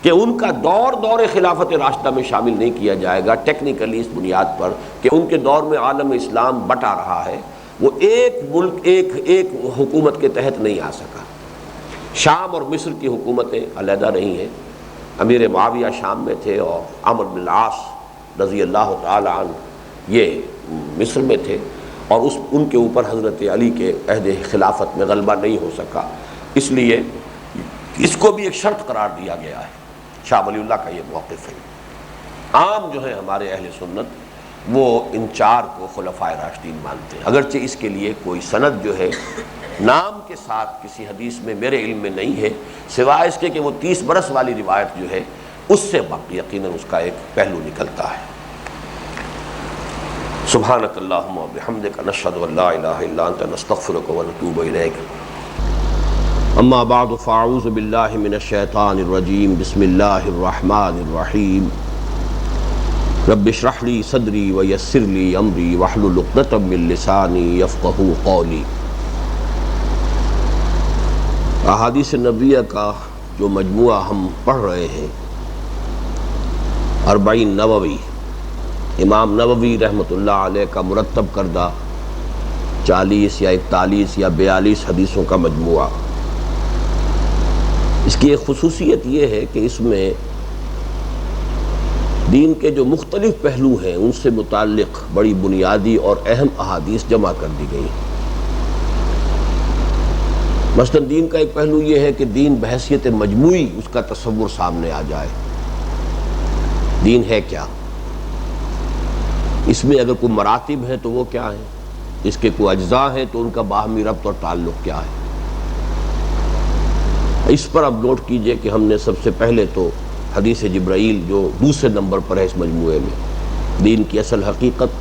کہ ان کا دور خلافت راشدہ میں شامل نہیں کیا جائے گا، ٹیکنیکلی اس بنیاد پر کہ ان کے دور میں عالم اسلام بٹا رہا ہے. وہ ایک ملک ایک حکومت کے تحت نہیں آ سکا. شام اور مصر کی حکومتیں علیحدہ رہی ہیں. امیر معاویہ شام میں تھے اور عمرو بن العاص رضی اللہ تعالی عنہ یہ مصر میں تھے، اور ان کے اوپر حضرت علی کے عہد خلافت میں غلبہ نہیں ہو سکا. اس لیے اس کو بھی ایک شرط قرار دیا گیا ہے. شاہ ولی اللہ کا یہ موقف ہے. عام جو ہے ہمارے اہل سنت وہ ان 4 کو خلفائے راشدین مانتے ہیں، اگرچہ اس کے لیے کوئی سند جو ہے نام کے ساتھ کسی حدیث میں میرے علم میں نہیں ہے، سوائے اس کے کہ وہ 30 برس والی روایت جو ہے اس سے باقی یقیناً اس کا ایک پہلو نکلتا ہے. سبحانک اللہم و بحمدک، نشہد ان لا الہ الا انت، نستغفرک و نتوب الیک. اما بعد فاعوذ باللہ من الشیطان الرجیم. بسم اللہ الرحمن الرحیم. رب اشرح لی صدری ویسر لی امری واحلل عقدۃ من لسانی یفقہوا قولی. احادیث نبویہ کا جو مجموعہ ہم پڑھ رہے ہیں، 40 نووی، امام نووی رحمۃ اللہ علیہ کا مرتب کردہ 40 یا 41 یا 42 حدیثوں کا مجموعہ. اس کی ایک خصوصیت یہ ہے کہ اس میں دین کے جو مختلف پہلو ہیں ان سے متعلق بڑی بنیادی اور اہم احادیث جمع کر دی گئی. مثلاً دین کا ایک پہلو یہ ہے کہ دین بحیثیت مجموعی اس کا تصور سامنے آ جائے. دین ہے کیا؟ اس میں اگر کوئی مراتب ہیں تو وہ کیا ہیں، اس کے کوئی اجزاء ہیں تو ان کا باہمی ربط اور تعلق کیا ہے. اس پر اب نوٹ کیجئے کہ ہم نے سب سے پہلے تو حدیث جبرائیل جو دوسرے نمبر پر ہے اس مجموعے میں، دین کی اصل حقیقت،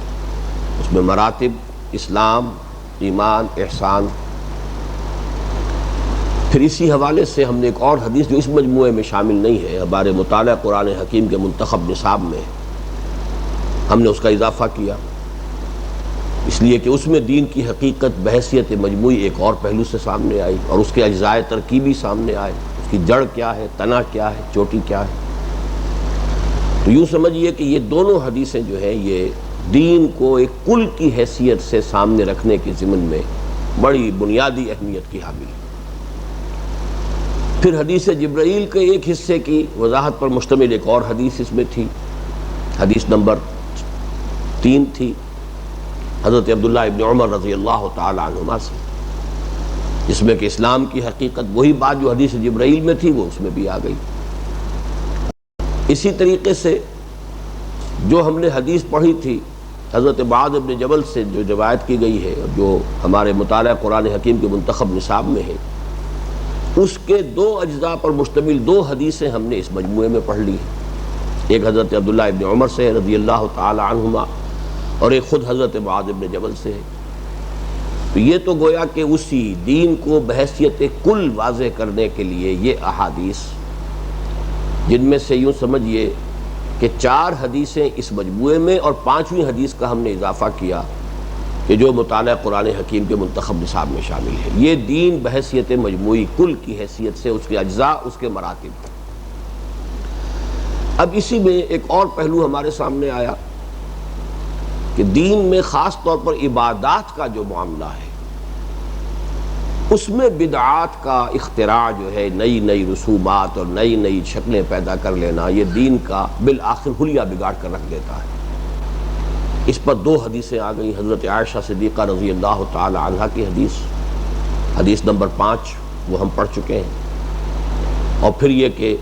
اس میں مراتب، اسلام، ایمان، احسان. پھر اسی حوالے سے ہم نے ایک اور حدیث جو اس مجموعے میں شامل نہیں ہے، ہمارے مطالعہ قرآن حکیم کے منتخب نصاب میں ہم نے اس کا اضافہ کیا، اس لیے کہ اس میں دین کی حقیقت بحیثیت مجموعی ایک اور پہلو سے سامنے آئی اور اس کے اجزاء ترکیبی سامنے آئے. اس کی جڑ کیا ہے، تنا کیا ہے، چوٹی کیا ہے. تو یوں سمجھیے کہ یہ دونوں حدیثیں جو ہیں یہ دین کو ایک کل کی حیثیت سے سامنے رکھنے کے ضمن میں بڑی بنیادی اہمیت کی حامل ہیں. پھر حدیث جبرائیل کے ایک حصے کی وضاحت پر مشتمل ایک اور حدیث اس میں تھی، حدیث نمبر 3 تھی حضرت عبداللہ ابن عمر رضی اللہ تعالی عنہما سے، جس میں کہ اسلام کی حقیقت وہی بات جو حدیث جبرائیل میں تھی وہ اس میں بھی آ گئی۔ اسی طریقے سے جو ہم نے حدیث پڑھی تھی حضرت معاذ بن جبل سے جو روایت کی گئی ہے، جو ہمارے مطالعہ قرآن حکیم کے منتخب نصاب میں ہے، اس کے 2 اجزاء پر مشتمل 2 حدیثیں ہم نے اس مجموعے میں پڑھ لی ہیں۔ ایک حضرت عبداللہ ابن عمر سے رضی اللہ تعالی عنہما، اور ایک خود حضرت معاذ بن جبل سے ہے۔ تو یہ تو گویا کہ اسی دین کو بحیثیت کل واضح کرنے کے لیے یہ احادیث، جن میں سے یوں سمجھیے کہ 4 حدیثیں اس مجموعے میں اور 5ویں حدیث کا ہم نے اضافہ کیا کہ جو مطالعہ قرآن حکیم کے منتخب نصاب میں شامل ہے۔ یہ دین بحیثیت مجموعی کل کی حیثیت سے اس کے اجزاء، اس کے مراتب۔ اب اسی میں ایک اور پہلو ہمارے سامنے آیا کہ دین میں خاص طور پر عبادات کا جو معاملہ ہے، اس میں بدعات کا اختراع جو ہے، نئی نئی رسومات اور نئی نئی شکلیں پیدا کر لینا، یہ دین کا بالآخر حلیہ بگاڑ کر رکھ دیتا ہے۔ اس پر 2 حدیثیں آ گئی، حضرت عائشہ صدیقہ رضی اللہ تعالی عنہا کی حدیث نمبر 5 وہ ہم پڑھ چکے ہیں، اور پھر یہ کہ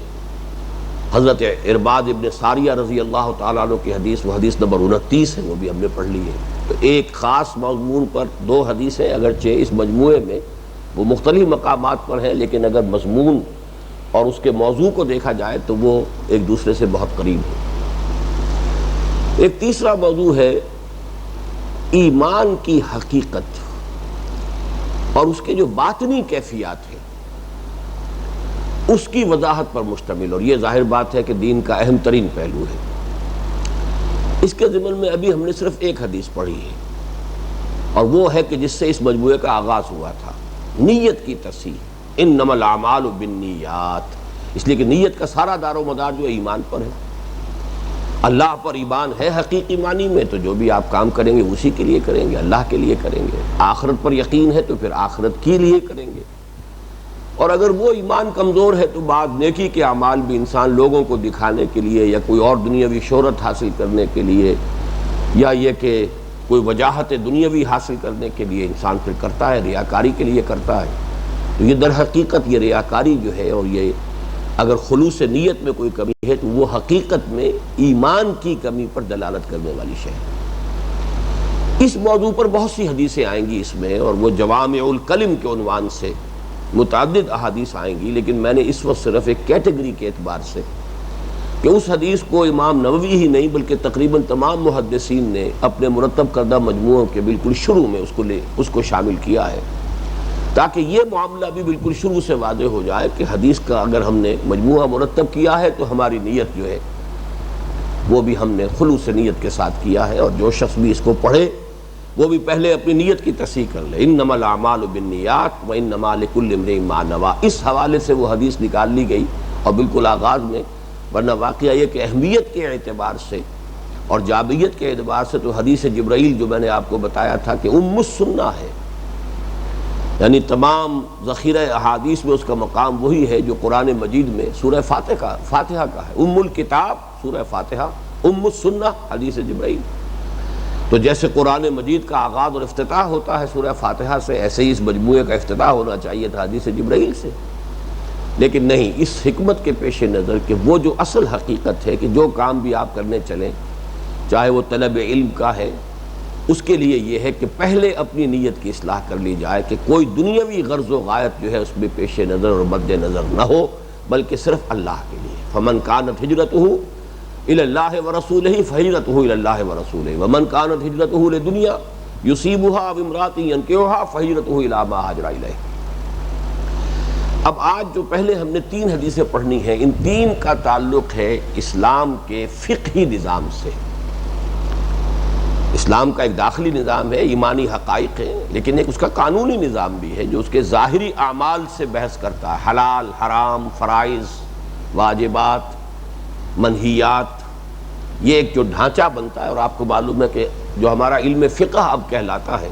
حضرت ارباد ابن ساریہ رضی اللہ تعالیٰ عنہ کی حدیث، وہ حدیث نمبر 29 ہے، وہ بھی ہم نے پڑھ لی ہے۔ تو ایک خاص مضمون پر 2 حدیثیں، اگرچہ اس مجموعے میں وہ مختلف مقامات پر ہیں، لیکن اگر مضمون اور اس کے موضوع کو دیکھا جائے تو وہ ایک دوسرے سے بہت قریب ہے۔ ایک تیسرا موضوع ہے ایمان کی حقیقت اور اس کے جو باطنی کیفیات ہیں اس کی وضاحت پر مشتمل، اور یہ ظاہر بات ہے کہ دین کا اہم ترین پہلو ہے۔ اس کے ضمن میں ابھی ہم نے صرف ایک حدیث پڑھی ہے، اور وہ ہے کہ جس سے اس مجموعے کا آغاز ہوا تھا، نیت کی تصحیح، انما الاعمال بالنیات، اس لیے کہ نیت کا سارا دار و مدار جو ایمان پر ہے۔ اللہ پر ایمان ہے حقیقی معنی میں، تو جو بھی آپ کام کریں گے اسی کے لیے کریں گے، اللہ کے لیے کریں گے۔ آخرت پر یقین ہے تو پھر آخرت کے لیے کریں گے، اور اگر وہ ایمان کمزور ہے تو بعض نیکی کے اعمال بھی انسان لوگوں کو دکھانے کے لیے یا کوئی اور دنیاوی شہرت حاصل کرنے کے لیے یا یہ کہ کوئی وجاہت دنیاوی حاصل کرنے کے لیے انسان پھر کرتا ہے، ریاکاری کے لیے کرتا ہے۔ تو یہ در حقیقت یہ ریاکاری جو ہے، اور یہ اگر خلوص نیت میں کوئی کمی ہے تو وہ حقیقت میں ایمان کی کمی پر دلالت کرنے والی شے ہے۔ اس موضوع پر بہت سی حدیثیں آئیں گی اس میں، اور وہ جوامع الکلم کے عنوان سے متعدد احادیث آئیں گی، لیکن میں نے اس وقت صرف ایک کیٹیگری کے اعتبار سے کہ اس حدیث کو امام نووی ہی نہیں بلکہ تقریباً تمام محدثین نے اپنے مرتب کردہ مجموعوں کے بالکل شروع میں اس کو شامل کیا ہے، تاکہ یہ معاملہ بھی بالکل شروع سے واضح ہو جائے کہ حدیث کا اگر ہم نے مجموعہ مرتب کیا ہے تو ہماری نیت جو ہے وہ بھی ہم نے خلوص نیت کے ساتھ کیا ہے، اور جو شخص بھی اس کو پڑھے وہ بھی پہلے اپنی نیت کی تصحیح کر لے۔ انما الاعمال بالنیات وانما لکل امرئ ما نوی، اس حوالے سے وہ حدیث نکال لی گئی، اور بالکل آغاز میں، ورنہ واقعہ یہ کہ اہمیت کے اعتبار سے اور جامعیت کے اعتبار سے تو حدیث جبرائیل جو میں نے آپ کو بتایا تھا کہ ام السنہ ہے، یعنی تمام ذخیرہ احادیث میں اس کا مقام وہی ہے جو قرآن مجید میں سورہ فاتحہ کا ہے۔ ام الکتاب سورہ فاتحہ، ام السنہ حدیث جبرائیل۔ تو جیسے قرآن مجید کا آغاز اور افتتاح ہوتا ہے سورہ فاتحہ سے، ایسے ہی اس مجموعے کا افتتاح ہونا چاہیے تھا حدیث جبرائیل سے، لیکن نہیں، اس حکمت کے پیش نظر کہ وہ جو اصل حقیقت ہے کہ جو کام بھی آپ کرنے چلیں، چاہے وہ طلب علم کا ہے، اس کے لیے یہ ہے کہ پہلے اپنی نیت کی اصلاح کر لی جائے کہ کوئی دنیاوی غرض و غایت جو ہے اس میں پیش نظر اور مد نظر نہ ہو، بلکہ صرف اللہ کے لیے۔ فمن کانت ہجرتہ الی اللہ ورسولہ فہجرتہ الی اللہ ورسولہ ومن کانت ہجرتہ لدنیا یصیبها او امرأۃ ینکحها فہجرتہ الی ما ہاجر الیہ۔ اب آج جو پہلے ہم نے 3 حدیثیں پڑھنی ہیں، ان 3 کا تعلق ہے اسلام کے فقہی نظام سے۔ اسلام کا ایک داخلی نظام ہے، ایمانی حقائق ہیں، لیکن ایک اس کا قانونی نظام بھی ہے جو اس کے ظاہری اعمال سے بحث کرتا ہے، حلال، حرام، فرائض، واجبات، منہیات، یہ ایک جو ڈھانچہ بنتا ہے۔ اور آپ کو معلوم ہے کہ جو ہمارا علم فقہ اب کہلاتا ہے،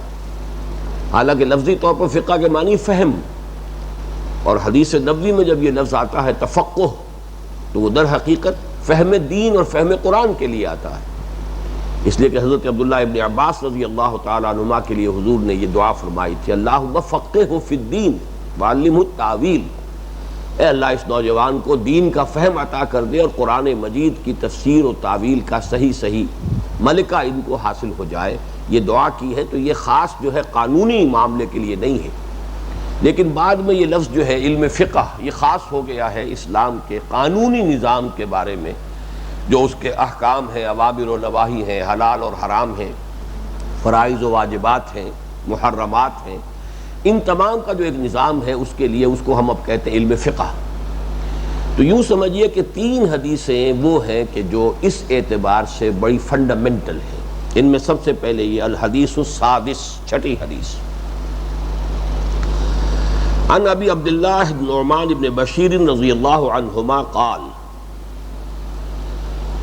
حالانکہ لفظی طور پر فقہ کے معنی فہم، اور حدیث نبوی میں جب یہ لفظ آتا ہے تفقہ تو وہ در حقیقت فہم دین اور فہم قرآن کے لیے آتا ہے، اس لیے کہ حضرت عبداللہ ابن عباس رضی اللہ تعالیٰ عنہما کے لیے حضور نے یہ دعا فرمائی تھی، اللہم فقہہ فی الدین وعلمہ التاویل، اے اللہ اس نوجوان کو دین کا فہم عطا کر دے اور قرآن مجید کی تفسیر و تعویل کا صحیح ملکہ ان کو حاصل ہو جائے۔ یہ دعا کی ہے تو یہ خاص جو ہے قانونی معاملے کے لیے نہیں ہے، لیکن بعد میں یہ لفظ جو ہے علم فقہ یہ خاص ہو گیا ہے اسلام کے قانونی نظام کے بارے میں، جو اس کے احکام ہیں، اوامر و نواہی ہیں، حلال اور حرام ہیں، فرائض و واجبات ہیں، محرمات ہیں، ان تمام کا جو ایک نظام ہے اس کے لیے اس کو ہم اب کہتے ہیں علم فقہ۔ تو یوں سمجھیے کہ 3 حدیثیں وہ ہیں کہ جو اس اعتبار سے بڑی فنڈامنٹل ہیں۔ ان میں سب سے پہلے یہ الحدیث السادس، 6ٹھی حدیث، عن ابی عبداللہ نعمان بن بشیر رضی اللہ عنہما قال،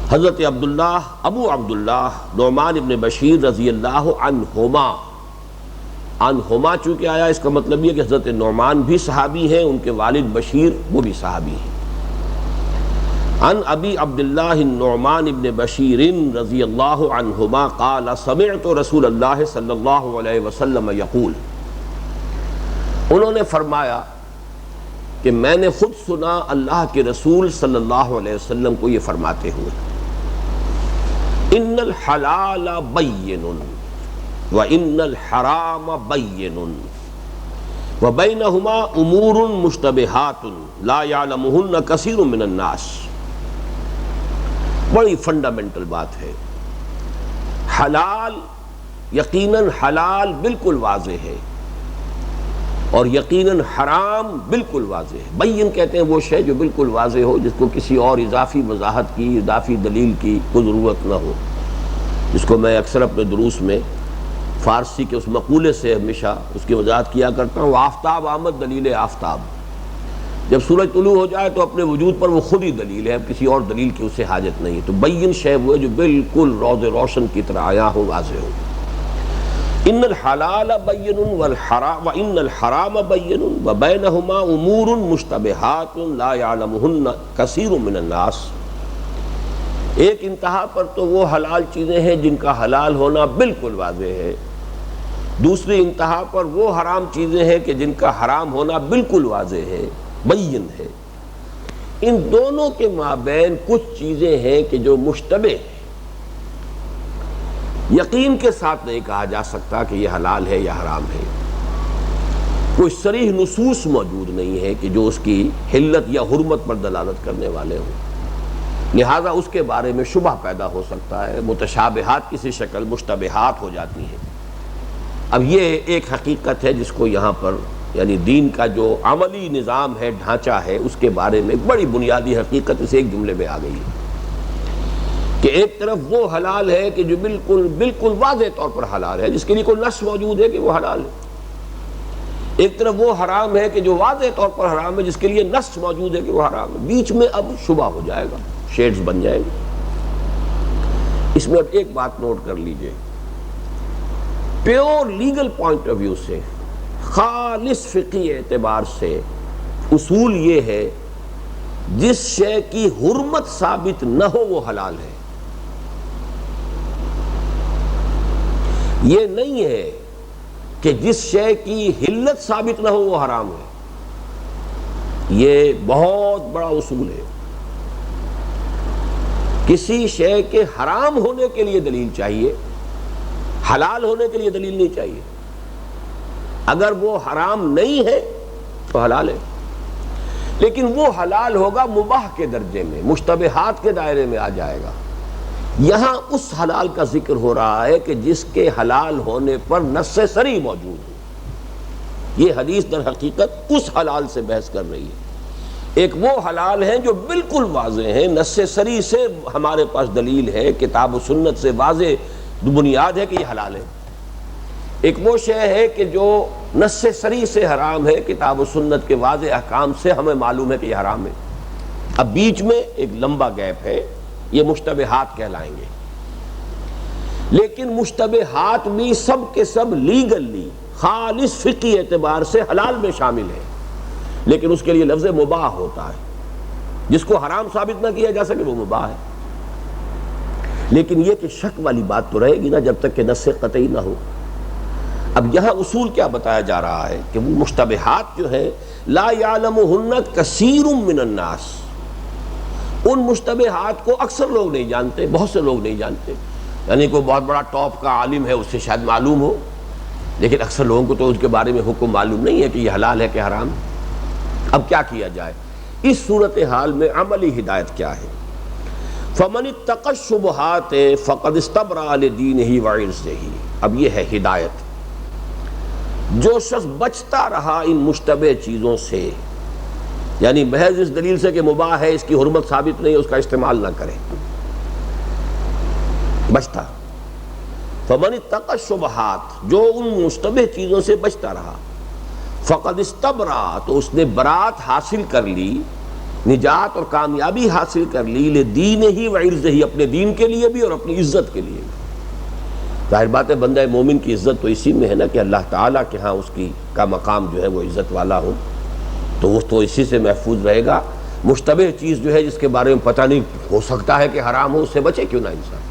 حضرت عبداللہ ابو عبداللہ نعمان بن بشیر رضی اللہ عنہما چونکہ آیا، اس کا مطلب یہ کہ حضرت نعمان بھی صحابی ہیں، ان کے والد بشیر وہ بھی صحابی ہیں۔ عن ابی عبداللہ النعمان بن بشیر رضی اللہ عنہما قال سمعت رسول اللہ صلی اللہ علیہ وسلم یقول، انہوں نے فرمایا کہ میں نے خود سنا اللہ کے رسول صلی اللہ علیہ وسلم کو یہ فرماتے ہوئے، ان الحلال بین وان الحرام بین وبینہما امور مشتبہات لا یعلمہن کثیر من الناس۔ بڑی فنڈامنٹل بات ہے، حلال یقیناً حلال بالکل واضح ہے اور یقیناً حرام بالکل واضح ہے۔ بین کہتے ہیں وہ شے جو بالکل واضح ہو، جس کو کسی اور اضافی وضاحت کی، اضافی دلیل کی کوئی ضرورت نہ ہو، جس کو میں اکثر اپنے دروس میں فارسی کے اس مقولے سے ہمیشہ اس کی وضاحت کیا کرتا ہوں، آفتاب آمد دلیل آفتاب، جب سورج طلوع ہو جائے تو اپنے وجود پر وہ خود ہی دلیل ہے، اب کسی اور دلیل کی اسے حاجت نہیں۔ تو بین شے وہ ہے جو بالکل روز روشن کی طرح آیا ہو، واضح ہو۔ ان الحلال بین والحرام وان الحرام بین وبینہما امور مشتبہات لا یعلمہن کثیر من الناس۔ ایک انتہا پر تو وہ حلال چیزیں ہیں جن کا حلال ہونا بالکل واضح ہے، دوسری انتہا پر وہ حرام چیزیں ہیں کہ جن کا حرام ہونا بالکل واضح ہے، بین ہے۔ ان دونوں کے مابین کچھ چیزیں ہیں کہ جو مشتبہ ہیں، یقین کے ساتھ نہیں کہا جا سکتا کہ یہ حلال ہے یا حرام ہے، کوئی صریح نصوص موجود نہیں ہے کہ جو اس کی حلت یا حرمت پر دلالت کرنے والے ہوں، لہذا اس کے بارے میں شبہ پیدا ہو سکتا ہے، متشابہات کسی شکل مشتبہات ہو جاتی ہیں۔ اب یہ ایک حقیقت ہے جس کو یہاں پر یعنی دین کا جو عملی نظام ہے، ڈھانچہ ہے، اس کے بارے میں بڑی بنیادی حقیقت اس ایک جملے میں آ گئی ہے کہ ایک طرف وہ حلال ہے کہ جو بالکل واضح طور پر حلال ہے، جس کے لیے کوئی نص موجود ہے کہ وہ حلال ہے، ایک طرف وہ حرام ہے کہ جو واضح طور پر حرام ہے، جس کے لیے نص موجود ہے کہ وہ حرام ہے۔ بیچ میں اب شبہ ہو جائے گا، شیڈز بن جائیں گے۔ اس میں اب ایک بات نوٹ کر لیجئے، pure legal point of view سے، خالص فقہی اعتبار سے اصول یہ ہے جس شے کی حرمت ثابت نہ ہو وہ حلال ہے۔ یہ نہیں ہے کہ جس شے کی حلت ثابت نہ ہو وہ حرام ہے، یہ بہت بڑا اصول ہے۔ کسی شے کے حرام ہونے کے لیے دلیل چاہیے، حلال ہونے کے لیے دلیل نہیں چاہیے۔ اگر وہ حرام نہیں ہے تو حلال ہے، لیکن وہ حلال ہوگا مباح کے درجے میں، مشتبہات کے دائرے میں آ جائے گا۔ یہاں اس حلال کا ذکر ہو رہا ہے کہ جس کے حلال ہونے پر نص صریح موجود ہے۔ یہ حدیث در حقیقت اس حلال سے بحث کر رہی ہے۔ ایک وہ حلال ہیں جو بالکل واضح ہیں، نص صریح سے ہمارے پاس دلیل ہے، کتاب و سنت سے واضح بنیاد ہے کہ یہ حلال ہے۔ ایک وہ شے ہے کہ جو نص صریح سے حرام ہے، کتاب و سنت کے واضح احکام سے ہمیں معلوم ہے کہ یہ حرام ہے۔ اب بیچ میں ایک لمبا گیپ ہے، یہ مشتبہات کہلائیں گے۔ لیکن مشتبہات بھی سب کے سب لیگلی خالص فقہی اعتبار سے حلال میں شامل ہیں، لیکن اس کے لیے لفظ مباح ہوتا ہے، جس کو حرام ثابت نہ کیا جا سکے وہ مباح ہے۔ لیکن یہ کہ شک والی بات تو رہے گی نا جب تک کہ نص قطعی نہ ہو۔ اب یہاں اصول کیا بتایا جا رہا ہے کہ وہ مشتبہات جو ہیں لا یعلمہن کثیر من الناس، ان مشتبہات کو اکثر لوگ نہیں جانتے، بہت سے لوگ نہیں جانتے۔ یعنی کوئی بہت بڑا ٹاپ کا عالم ہے، اس سے شاید معلوم ہو، لیکن اکثر لوگوں کو تو اس کے بارے میں حکم معلوم نہیں ہے کہ یہ حلال ہے کہ حرام۔ اب کیا کیا جائے اس صورتحال میں؟ عملی ہدایت کیا ہے؟ فَمَنِ اتَّقَى الشُّبُهَاتِ فَقَدِ اسْتَبْرَأَ لِدِينِهِ وَعِرْضِهِ۔ اب یہ ہے ہدایت، جو شخص بچتا رہا ان مشتبہ چیزوں سے، یعنی محض اس دلیل سے کہ مباح ہے، اس کی حرمت ثابت نہیں ہے، اس کا استعمال نہ کرے، بچتا۔ فَمَنِ اتَّقَى الشُّبُهَاتِ، جو ان مشتبہ چیزوں سے بچتا رہا، فقد استبرا، تو اس نے برات حاصل کر لی، نجات اور کامیابی حاصل کر لی، لدینہ وعرضہ، اپنے دین کے لیے بھی اور اپنی عزت کے لیے بھی۔ ظاہر بات ہے بندہ مومن کی عزت تو اسی میں ہے نا کہ اللہ تعالیٰ کے ہاں اس کا مقام جو ہے وہ عزت والا ہو، تو وہ تو اسی سے محفوظ رہے گا۔ مشتبہ چیز جو ہے جس کے بارے میں پتہ نہیں، ہو سکتا ہے کہ حرام ہو، اس سے بچے کیوں نہ انسان۔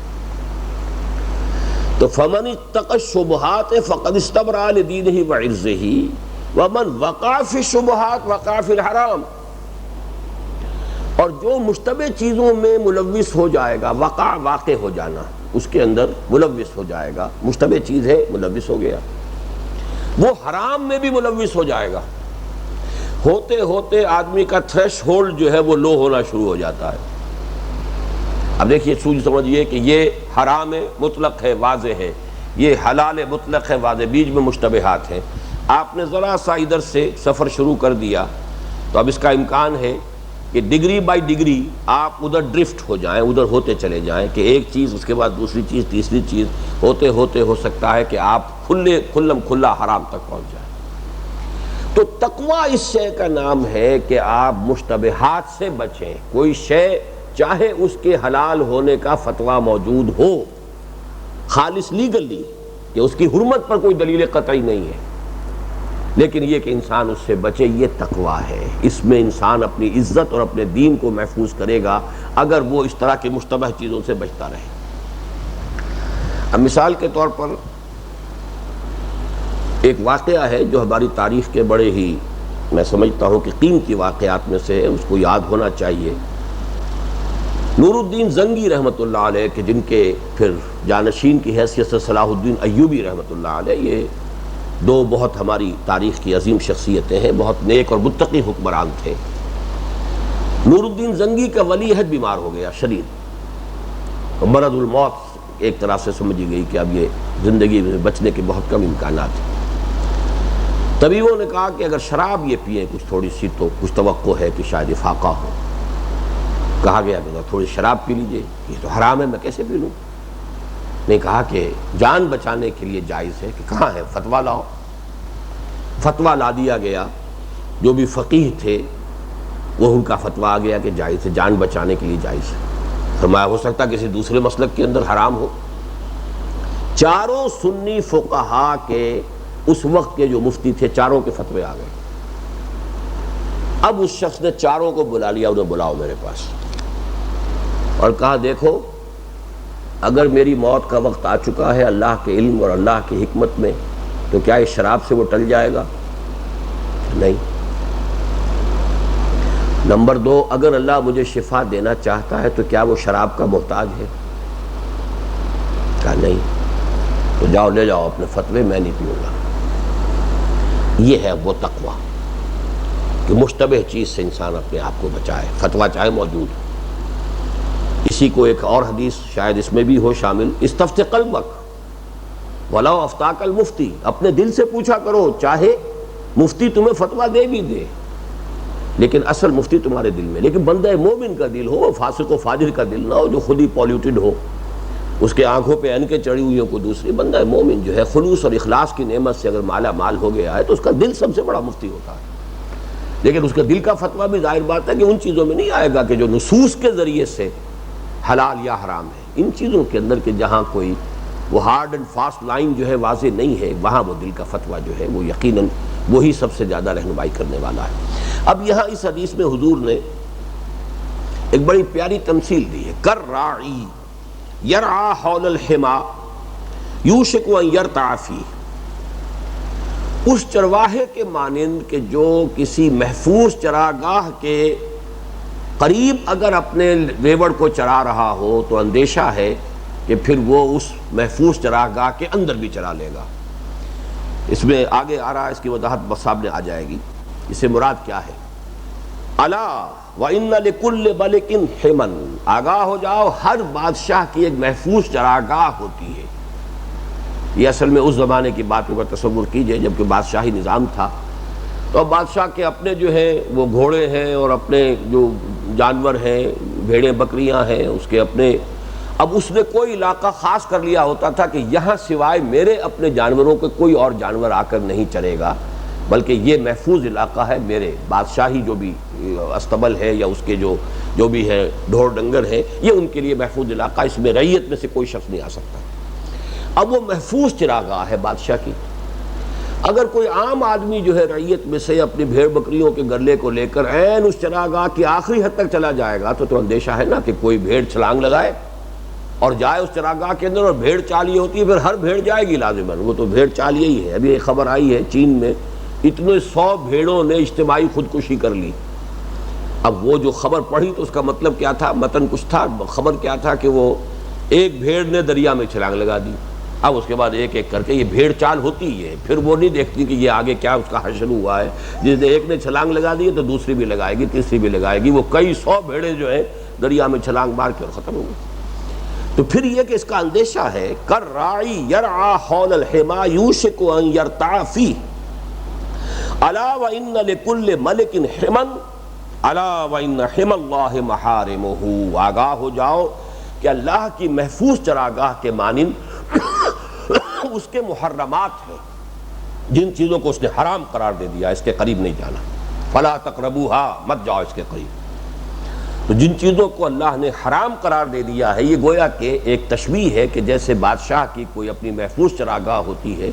تو فمن اتقى الشبهات فقد استبرأ لدینہ وعرضہ ومن وقع فی الشبہات وقع فی الحرام، اور جو مشتبہ چیزوں میں ملوث ہو جائے گا، واقع ہو جانا، اس کے اندر ملوث ہو جائے گا، مشتبہ چیز ہے ملوث ہو گیا، وہ حرام میں بھی ملوث ہو جائے گا۔ ہوتے ہوتے آدمی کا تھریش ہولڈ جو ہے وہ لو ہونا شروع ہو جاتا ہے۔ اب دیکھیے سمجھیے کہ یہ حرام مطلق ہے، واضح ہے، یہ حلال مطلق ہے، واضح، بیچ میں مشتبہات ہیں۔ آپ نے ذرا سا ادھر سے سفر شروع کر دیا تو اب اس کا امکان ہے کہ ڈگری بائی ڈگری آپ ادھر ڈرفٹ ہو جائیں، ادھر ہوتے چلے جائیں، کہ ایک چیز اس کے بعد دوسری چیز، تیسری چیز، ہوتے ہوتے ہو سکتا ہے کہ آپ کھلا حرام تک پہنچ جائیں۔ تو تقویٰ اس شے کا نام ہے کہ آپ مشتبہات سے بچیں۔ کوئی شے چاہے اس کے حلال ہونے کا فتویٰ موجود ہو، خالص لیگلی، کہ اس کی حرمت پر کوئی دلیل قطعی نہیں ہے، لیکن یہ کہ انسان اس سے بچے، یہ تقویٰ ہے۔ اس میں انسان اپنی عزت اور اپنے دین کو محفوظ کرے گا اگر وہ اس طرح کی مشتبہ چیزوں سے بچتا رہے۔ اب مثال کے طور پر ایک واقعہ ہے جو ہماری تاریخ کے بڑے ہی، میں سمجھتا ہوں کہ قیمتی واقعات میں سے ہے، اس کو یاد ہونا چاہیے۔ نور الدین زنگی رحمۃ اللہ علیہ، کہ جن کے پھر جانشین کی حیثیت سے صلاح الدین ایوبی رحمۃ اللہ علیہ، یہ دو بہت ہماری تاریخ کی عظیم شخصیتیں ہیں، بہت نیک اور متقی حکمران تھے۔ نور الدین زنگی کا ولی عہد بیمار ہو گیا شدید، مرض الموت ایک طرح سے سمجھی گئی کہ اب یہ زندگی میں بچنے کے بہت کم امکانات ہیں۔ طبیبوں نے کہا کہ اگر شراب یہ پئیں کچھ تھوڑی سی تو کچھ توقع ہے کہ شاید افاقہ ہو۔ کہا گیا کہ تھوڑی شراب پی لیجئے، یہ تو حرام ہے، میں کیسے پی لوں؟ نے کہا کہ جان بچانے کے لیے جائز ہے، کہ کہاں ہے، فتویٰ لاؤ۔ فتویٰ لا دیا گیا، جو بھی فقیہ تھے وہ ان کا فتویٰ آ گیا کہ جائز ہے، جان بچانے کے لیے جائز ہے۔ فرمایا ہو سکتا کسی دوسرے مسلک کے اندر حرام ہو۔ چاروں سنی فقہا کے اس وقت کے جو مفتی تھے، چاروں کے فتوے آ گئے۔ اب اس شخص نے چاروں کو بلا لیا، انہیں بلاؤ میرے پاس، اور کہا دیکھو اگر میری موت کا وقت آ چکا ہے اللہ کے علم اور اللہ کی حکمت میں، تو کیا اس شراب سے وہ ٹل جائے گا؟ نہیں۔ نمبر دو، اگر اللہ مجھے شفا دینا چاہتا ہے تو کیا وہ شراب کا محتاج ہے؟ کہا نہیں۔ تو جاؤ لے جاؤ اپنے فتوے، میں نہیں پیوں گا۔ یہ ہے وہ تقویٰ کہ مشتبہ چیز سے انسان اپنے آپ کو بچائے، فتویٰ چاہے موجود ہو۔ اسی کو ایک اور حدیث شاید اس میں بھی ہو شامل، استفت قلبک ولو افتاک المفتی، اپنے دل سے پوچھا کرو، چاہے مفتی تمہیں فتویٰ دے بھی دے، لیکن اصل مفتی تمہارے دل میں۔ لیکن بندہ مومن کا دل ہو، وہ فاسق و فاجر کا دل نہ ہو جو خود ہی پولیوٹڈ ہو، اس کے آنکھوں پہ اینکیں چڑھی ہوئی ہوں کو دوسری۔ بندہ مومن جو ہے خلوص اور اخلاص کی نعمت سے اگر مالا مال ہو گیا ہے تو اس کا دل سب سے بڑا مفتی ہوتا ہے۔ لیکن اس کا دل کا فتویٰ بھی ظاہر بات ہے کہ ان چیزوں میں نہیں آئے گا کہ جو نصوص کے ذریعے سے حلال یا حرام ہے، ان چیزوں کے اندر کہ جہاں کوئی وہ ہارڈ اینڈ فاسٹ لائن جو ہے واضح نہیں ہے، وہاں وہ دل کا فتویٰ جو ہے وہ یقیناً وہی سب سے زیادہ رہنمائی کرنے والا ہے۔ اب یہاں اس حدیث میں حضور نے ایک بڑی پیاری تمثیل دی ہے، کالراعی یرعی حول الحما یوشک ان یرتع فیہ، اس چرواہے کے مانند کہ جو کسی محفوظ چراگاہ کے قریب اگر اپنے ریوڑ کو چرا رہا ہو تو اندیشہ ہے کہ پھر وہ اس محفوظ چراگاہ کے اندر بھی چرا لے گا۔ اس میں آگے آ رہا ہے، اس کی وضاحت سامنے آ جائے گی، اس سے مراد کیا ہے۔ الا وان لکل ملک حما، آگاہ ہو جاؤ، ہر بادشاہ کی ایک محفوظ چراگاہ ہوتی ہے۔ یہ اصل میں اس زمانے کی باتوں کا تصور کیجئے جب کہ بادشاہی نظام تھا، تو اب بادشاہ کے اپنے جو ہیں وہ گھوڑے ہیں اور اپنے جو جانور ہیں، بھیڑیں بکریاں ہیں، اس کے اپنے، اب اس نے کوئی علاقہ خاص کر لیا ہوتا تھا کہ یہاں سوائے میرے اپنے جانوروں کے کوئی اور جانور آ کر نہیں چرے گا، بلکہ یہ محفوظ علاقہ ہے میرے بادشاہی جو بھی استبل ہے یا اس کے جو بھی ہے ڈھور ڈنگر ہے، یہ ان کے لیے محفوظ علاقہ، اس میں رعیت میں سے کوئی شخص نہیں آ سکتا۔ اب وہ محفوظ چراگاہ ہے بادشاہ کی، اگر کوئی عام آدمی جو ہے رعیت میں سے اپنی بھیڑ بکریوں کے گرلے کو لے کر عین اس چراگاہ کی آخری حد تک چلا جائے گا تو اندیشہ ہے نا کہ کوئی بھیڑ چھلانگ لگائے اور جائے اس چراگاہ کے اندر، اور بھیڑ چالیے ہوتی ہے، پھر ہر بھیڑ جائے گی لازماً، وہ تو بھیڑ چالیے ہی ہے۔ ابھی ایک خبر آئی ہے چین میں اتنے 100 بھیڑوں نے اجتماعی خودکشی کر لی۔ اب وہ جو خبر پڑھی تو اس کا مطلب کیا تھا، متن کچھ تھا، خبر کیا تھا کہ وہ ایک بھیڑ نے دریا میں چھلانگ لگا دی۔ اب اس کے بعد ایک ایک کر کے، یہ بھیڑ چال ہوتی ہے، پھر وہ نہیں دیکھتی کہ یہ آگے کیا اس کا حشر ہوا ہے، جس نے ایک نے چھلانگ لگا دی تو دوسری بھی لگائے گی، تیسری بھی لگائے گی، وہ کئی 100 بھیڑیں جو ہیں دریا میں چھلانگ مار کے اور ختم ہو گئی۔ تو پھر یہ کہ اس کا اندیشہ ہے، کالراعی یرعی حول الحما یوشک ان یرتع فیہ، الا وان لکل ملک حما الا وان حمی اللہ محارمہ، آگاہ ہو جاؤ کہ اللہ کی محفوظ چراگاہ کے مانند اس کے محرمات ہیں، جن چیزوں کو اس نے حرام قرار دے دیا، اس کے قریب نہیں جانا، فلا تقربوها، مت جاؤ اس کے قریب۔ تو جن چیزوں کو اللہ نے حرام قرار دے دیا ہے، یہ گویا کہ ایک تشبیہ ہے کہ جیسے بادشاہ کی کوئی اپنی محفوظ چراگاہ ہوتی ہے،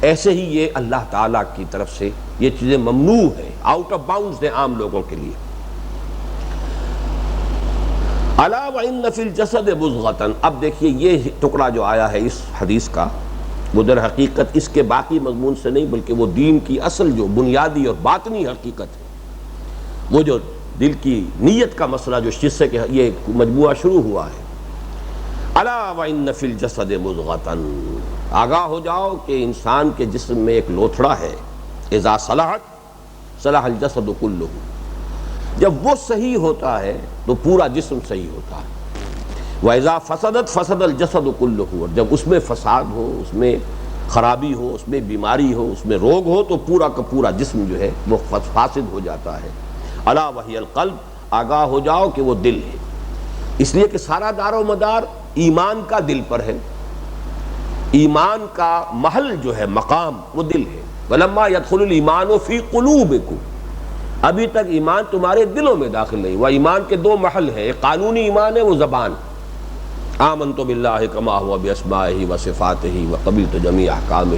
ایسے ہی یہ اللہ تعالیٰ کی طرف سے یہ چیزیں ممنوع ہیں، آؤٹ آف باؤنڈز ہیں عام لوگوں کے لیے۔ الا وان فی الجسد مضغۃ، اب دیکھیے یہ ٹکڑا جو آیا ہے اس حدیث کا، وہ در حقیقت اس کے باقی مضمون سے نہیں بلکہ وہ دین کی اصل جو بنیادی اور باطنی حقیقت ہے، وہ جو دل کی نیت کا مسئلہ جو جس سے کہ یہ مجموعہ شروع ہوا ہے۔ الا وان فی الجسد مضغۃ، آگاہ ہو جاؤ کہ انسان کے جسم میں ایک لوتھڑا ہے، اذا صلحت صلح الجسد کلہ، جب وہ صحیح ہوتا ہے تو پورا جسم صحیح ہوتا ہے، وَإِذَا فَسَدَتْ فَسَدَ الْجَسَدُ كُلُّهُ، اور جب اس میں فساد ہو، اس میں خرابی ہو، اس میں بیماری ہو، اس میں روگ ہو تو پورا کا پورا جسم جو ہے وہ فاسد ہو جاتا ہے۔ الا وہی القلب، آگاہ ہو جاؤ کہ وہ دل ہے، اس لیے کہ سارا دار و مدار ایمان کا دل پر ہے، ایمان کا محل جو ہے مقام وہ دل ہے۔ وَلَمَّا يَدْخُلُ الْإِيمَانُ فِي قُلُوبِكُمْ، ابھی تک ایمان تمہارے دلوں میں داخل نہیں ہوا۔ ایمان کے دو محل ہیں، ایک قانونی ایمان ہے وہ زبان، آمنت باللہ کما ہوا باسمائہ وصفاتہ وقبلت جمیع احکامہ،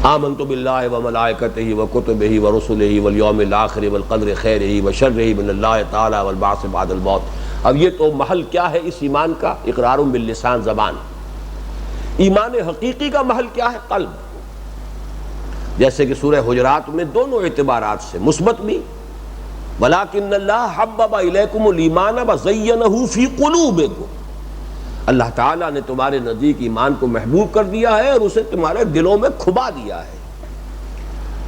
آمنت باللہ وملائکتہ وکتبہ ورسلہ والیوم الآخر والقدر خیرہ وشرہ من اللہ تعالی والبعث بعد الموت۔ اب یہ تو محل کیا ہے اس ایمان کا؟ اقرار باللسان، زبان۔ ایمان حقیقی کا محل کیا ہے؟ قلب، جیسے کہ سورہ حجرات میں دونوں اعتبارات سے مثبت بھی، وَلَٰكِنَّ اللَّهَ حَبَّبَ إِلَيْكُمُ الْإِيمَانَ وَزَيَّنَهُ فِي قُلُوبِكُمْ، اللہ تعالیٰ نے تمہارے نزدیک ایمان کو محبوب کر دیا ہے اور اسے تمہارے دلوں میں کھبا دیا ہے۔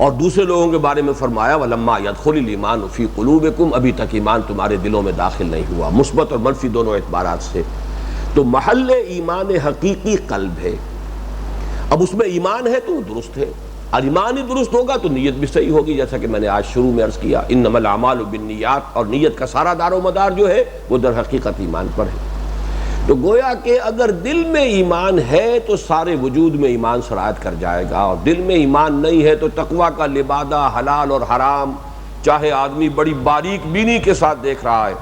اور دوسرے لوگوں کے بارے میں فرمایا وَلَمَّا يَدْخُلِ الْإِيمَانُ فِي قُلُوبِكُمْ، ابھی تک ایمان تمہارے دلوں میں داخل نہیں ہوا، مثبت اور منفی دونوں اعتبارات سے۔ تو محل ایمان حقیقی قلب ہے، اب اس میں ایمان ہے تو وہ درست ہے، اور ایمان ہی درست ہوگا تو نیت بھی صحیح ہوگی، جیسا کہ میں نے آج شروع میں عرض کیا انما الاعمال بالنیات، اور نیت کا سارا دار و مدار جو ہے وہ در حقیقت ایمان پر ہے۔ تو گویا کہ اگر دل میں ایمان ہے تو سارے وجود میں ایمان سرایت کر جائے گا، اور دل میں ایمان نہیں ہے تو تقویٰ کا لبادہ حلال اور حرام چاہے آدمی بڑی باریک بینی کے ساتھ دیکھ رہا ہے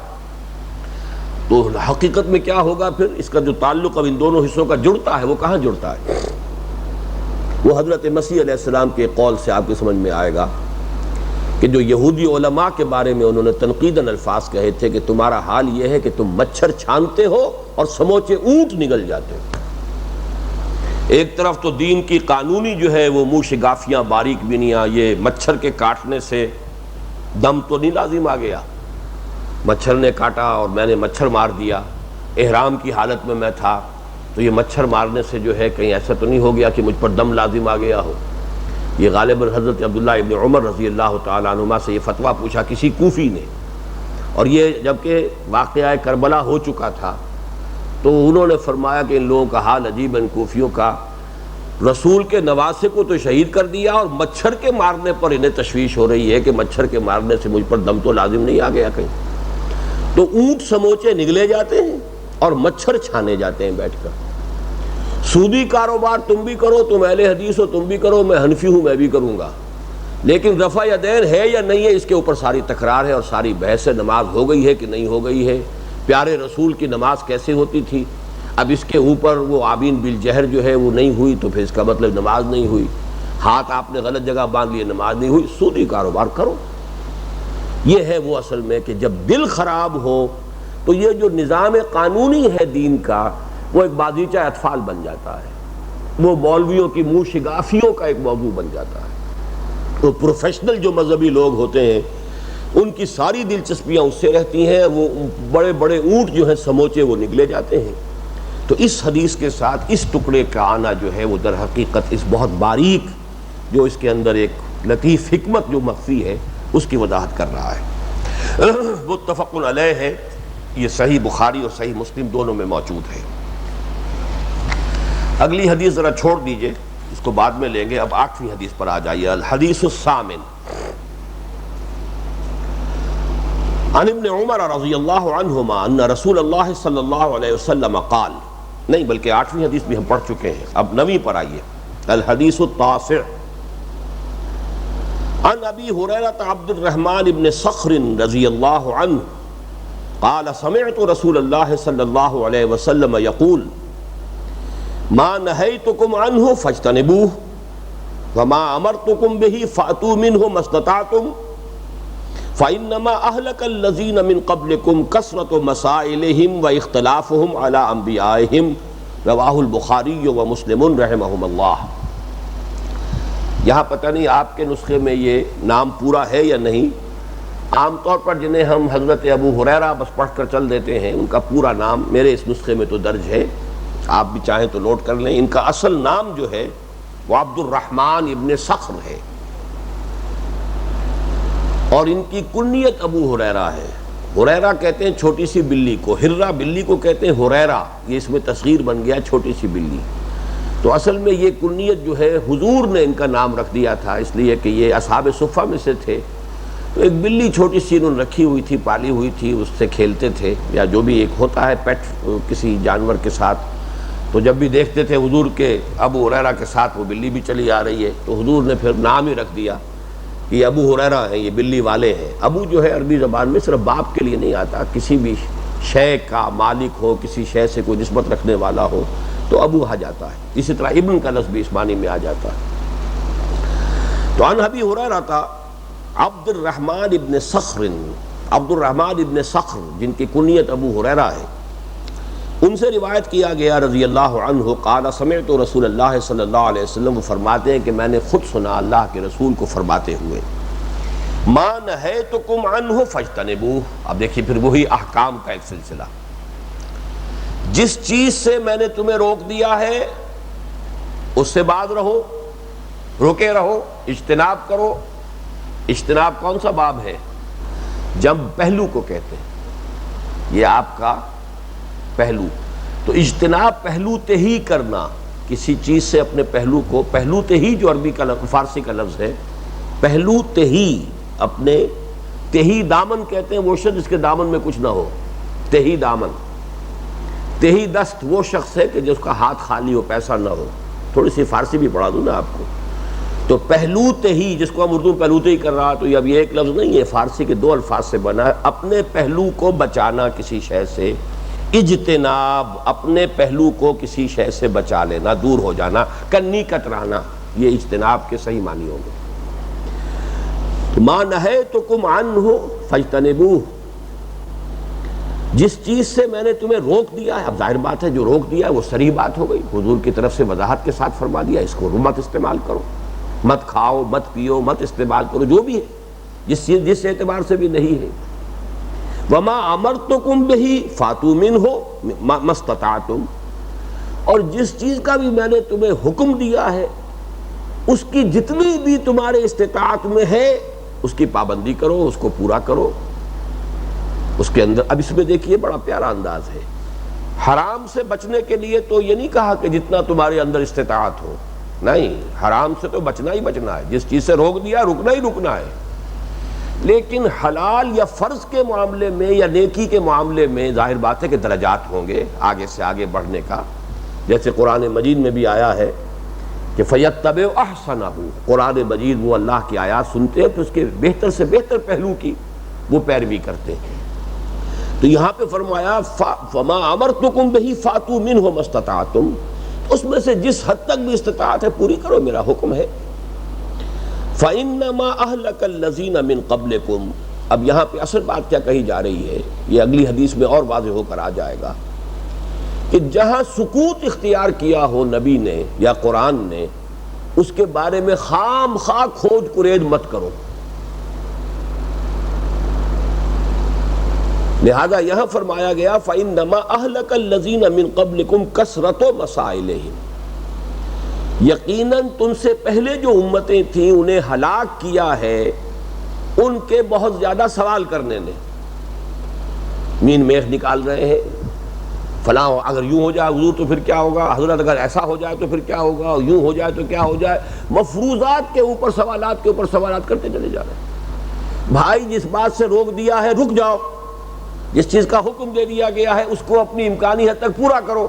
تو حقیقت میں کیا ہوگا پھر؟ اس کا جو تعلق اب ان دونوں حصوں کا جڑتا ہے وہ کہاں جڑتا ہے؟ وہ حضرت مسیح علیہ السلام کے قول سے آپ کے سمجھ میں آئے گا کہ جو یہودی علماء کے بارے میں انہوں نے تنقیداً الفاظ کہے تھے کہ تمہارا حال یہ ہے کہ تم مچھر چھانتے ہو اور سموچے اونٹ نگل جاتے ہو۔ ایک طرف تو دین کی قانونی جو ہے وہ منہ شگافیاں، باریک بینیاں، یہ مچھر کے کاٹنے سے دم تو نہیں لازم آ گیا، مچھر نے کاٹا اور میں نے مچھر مار دیا، احرام کی حالت میں میں تھا تو یہ مچھر مارنے سے جو ہے کہیں ایسا تو نہیں ہو گیا کہ مجھ پر دم لازم آ گیا ہو۔ یہ غالباً حضرت عبداللہ ابن عمر رضی اللہ تعالیٰ عنہما سے یہ فتویٰ پوچھا کسی کوفی نے، اور یہ جبکہ واقعہ کربلا ہو چکا تھا تو انہوں نے فرمایا کہ ان لوگوں کا حال عجیب ہے، ان کوفیوں کا، رسول کے نواسے کو تو شہید کر دیا اور مچھر کے مارنے پر انہیں تشویش ہو رہی ہے کہ مچھر کے مارنے سے مجھ پر دم تو لازم نہیں آ گیا کہیں۔ تو اونٹ سموچے نگلے جاتے ہیں اور مچھر چھانے جاتے ہیں بیٹھ کر۔ سودی کاروبار تم بھی کرو، تم اہل حدیث ہو تم بھی کرو، میں حنفی ہوں میں بھی کروں گا، لیکن رفع یدین ہے یا نہیں ہے اس کے اوپر ساری تکرار ہے اور ساری بحث ہے۔ نماز ہو گئی ہے کہ نہیں ہو گئی ہے، پیارے رسول کی نماز کیسے ہوتی تھی، اب اس کے اوپر وہ آمین بالجہر جو ہے وہ نہیں ہوئی تو پھر اس کا مطلب نماز نہیں ہوئی، ہاتھ آپ نے غلط جگہ باندھ لیے نماز نہیں ہوئی۔ سودی کاروبار کرو، یہ ہے وہ اصل میں کہ جب دل خراب ہو تو یہ جو نظام قانونی ہے دین کا وہ ایک بازیچہ اطفال بن جاتا ہے، وہ مولویوں کی منہ شگافیوں کا ایک موضوع بن جاتا ہے۔ تو پروفیشنل جو مذہبی لوگ ہوتے ہیں ان کی ساری دلچسپیاں اس سے رہتی ہیں، وہ بڑے بڑے اونٹ جو ہیں سموچے وہ نگلے جاتے ہیں۔ تو اس حدیث کے ساتھ اس ٹکڑے کا آنا جو ہے وہ در حقیقت اس بہت باریک جو اس کے اندر ایک لطیف حکمت جو مخفی ہے اس کی وضاحت کر رہا ہے۔ متفق علیہ ہے، یہ صحیح بخاری اور صحیح مسلم دونوں میں موجود ہے۔ اگلی حدیث ذرا چھوڑ دیجئے، اس کو بعد میں لیں گے، اب 8ویں حدیث پر آ جائیے۔ الحدیث الثامن عن ابن عمر رضی اللہ عنہما ان رسول اللہ صلی اللہ علیہ وسلم قال، نہیں بلکہ 8ویں حدیث بھی ہم پڑھ چکے ہیں، اب 9ویں پر آئیے۔ الحدیث التاسع عن ابی ہریرہ عبد الرحمن بن صخر رضی اللہ عنہ قال سمعت رسول اللہ صلی اللہ علیہ وسلم یقول ما نہیتکم عنہ فاجتنبوہ وما امرتکم بہ فأتوا منہ ما استطعتم فإنما أهلك الذين من قبلكم كثرة مسائلهم واختلافهم على أنبيائهم رواه البخاری ومسلم رحمهم اللہ۔ یہاں پتہ نہیں آپ کے نسخے میں یہ نام پورا ہے یا نہیں، عام طور پر جنہیں ہم حضرت ابو ہریرہ بس پڑھ کر چل دیتے ہیں ان کا پورا نام میرے اس نسخے میں تو درج ہے، آپ بھی چاہیں تو نوٹ کر لیں۔ ان کا اصل نام جو ہے وہ عبد الرحمن ابن صخر ہے اور ان کی کنیت ابو ہریرہ ہے۔ ہریرہ کہتے ہیں چھوٹی سی بلی کو، ہرہ بلی کو کہتے ہیں ہریرہ، یہ اس میں تصغیر بن گیا چھوٹی سی بلی۔ تو اصل میں یہ کنیت جو ہے حضور نے ان کا نام رکھ دیا تھا، اس لیے کہ یہ اصحاب صفہ میں سے تھے، تو ایک بلی چھوٹی سی انہوں نے رکھی ہوئی تھی، پالی ہوئی تھی، اس سے کھیلتے تھے، یا جو بھی ایک ہوتا ہے پیٹ کسی جانور کے ساتھ، تو جب بھی دیکھتے تھے حضور کے ابو ہریرہ کے ساتھ وہ بلی بھی چلی آ رہی ہے تو حضور نے پھر نام ہی رکھ دیا کہ یہ ابو ہریرہ ہیں، یہ بلی والے ہیں۔ ابو جو ہے عربی زبان میں صرف باپ کے لیے نہیں آتا، کسی بھی شے کا مالک ہو، کسی شے سے کوئی نسبت رکھنے والا ہو تو ابو آ جاتا ہے، اسی طرح ابن کا لفظ بھی اس معنی میں آ جاتا ہے۔ تو عن ابی ہریرہ عبد الرحمن ابن صخر، عبد الرحمن ابن صخر جن کی کنیت ابو ہریرہ ہے، ان سے روایت کیا گیا رضی اللہ عنہ قال سمعت رسول اللہ صلی اللہ علیہ وسلم، وہ فرماتے ہیں کہ میں نے خود سنا اللہ کے رسول کو فرماتے ہوئے ما نہیتکم عنہ فاجتنبوہ۔ اب دیکھیے پھر وہی احکام کا ایک سلسلہ، جس چیز سے میں نے تمہیں روک دیا ہے اس سے باز رہو، روکے رہو، اجتناب کرو۔ اجتناب کون سا باب ہے؟ جمع پہلو کو کہتے ہیں، یہ آپ کا پہلو۔ تو اجتناب پہلو تہی کرنا، کسی چیز سے اپنے پہلو کو، پہلو تہی جو عربی کا فارسی کا لفظ ہے، پہلو تہی، اپنے تہی دامن کہتے ہیں وہ شخص جس کے دامن میں کچھ نہ ہو، تہی دامن۔ تہی دست وہ شخص ہے کہ جس کا ہاتھ خالی ہو، پیسہ نہ ہو۔ تھوڑی سی فارسی بھی پڑھا دوں نا آپ کو۔ تو پہلو تہی، جس کو ہم اردو پہلو تہی کر رہا، تو یہ اب یہ ایک لفظ نہیں ہے، فارسی کے 2 الفاظ سے بنا ہے۔ اپنے پہلو کو بچانا کسی شے سے، اجتناب، اپنے پہلو کو کسی شے سے بچا لینا، دور ہو جانا، کنی کترانا، یہ اجتناب کے صحیح معنی ہوں گے۔ ما نہیتکم عنہ فاجتنبوہ، جس چیز سے میں نے تمہیں روک دیا ہے، اب ظاہر بات ہے جو روک دیا ہے وہ صریح بات ہو گئی، حضور کی طرف سے وضاحت کے ساتھ فرما دیا اس کو مت استعمال کرو، مت کھاؤ، مت پیو، مت استعمال کرو، جو بھی ہے جس اعتبار سے بھی نہیں ہے۔ وما امرتکم بہ فاتوا منہ ما استطعتم، اور جس چیز کا بھی میں نے تمہیں حکم دیا ہے اس کی جتنی بھی تمہارے استطاعت میں ہے اس کی پابندی کرو، اس کو پورا کرو۔ اس کے اندر اب اس میں دیکھیے بڑا پیارا انداز ہے، حرام سے بچنے کے لیے تو یہ نہیں کہا کہ جتنا تمہارے اندر استطاعت ہو، نہیں، حرام سے تو بچنا ہی بچنا ہے، جس چیز سے روک دیا رکنا ہی رکنا ہے، لیکن حلال یا فرض کے معاملے میں یا نیکی کے معاملے میں ظاہر بات ہے کہ درجات ہوں گے آگے سے آگے بڑھنے کا، جیسے قرآن مجید میں بھی آیا ہے کہ فَيَتَّبِعُ أَحْسَنَهُ، قرآن مجید وہ اللہ کی آیات سنتے ہیں تو اس کے بہتر سے بہتر پہلو کی وہ پیروی کرتے ہیں۔ تو یہاں پہ فرمایا فَمَا أَمَرْتُكُمْ بِهِ فَأْتُوا مِنْهُ مَا اسْتَطَعْتُمْ، اس میں سے جس حد تک بھی استطاعت ہے پوری کرو، میرا حکم ہے۔ فَإِنَّمَا أَهْلَكَ الَّذِينَ مِنْ قَبْلِكُمْ، اب یہاں پہ اصل بات کیا کہی جا رہی ہے یہ اگلی حدیث میں اور واضح ہو کر آ جائے گا کہ جہاں سکوت اختیار کیا ہو نبی نے یا قرآن نے، اس کے بارے میں خام خواہ کھوج کرید مت کرو۔ لہذا یہاں فرمایا گیا فَإِنَّمَا أَهْلَكَ الَّذِينَ مِن قَبْلِكُمْ كَثْرَةُ مَسَائِلِهِمْ، یقیناً تم سے پہلے جو امتیں تھیں انہیں ہلاک کیا ہے ان کے بہت زیادہ سوال کرنے نے، مین میخ نکال رہے ہیں، فلاں اگر یوں ہو جائے حضور تو پھر کیا ہوگا، حضرت اگر ایسا ہو جائے تو پھر کیا ہوگا، یوں ہو جائے تو کیا ہو جائے، مفروضات کے اوپر سوالات کے اوپر سوالات کرتے چلے جا رہے ہیں۔ بھائی جس بات سے روک دیا ہے رک جاؤ، جس چیز کا حکم دے دیا گیا ہے اس کو اپنی امکانی حد تک پورا کرو۔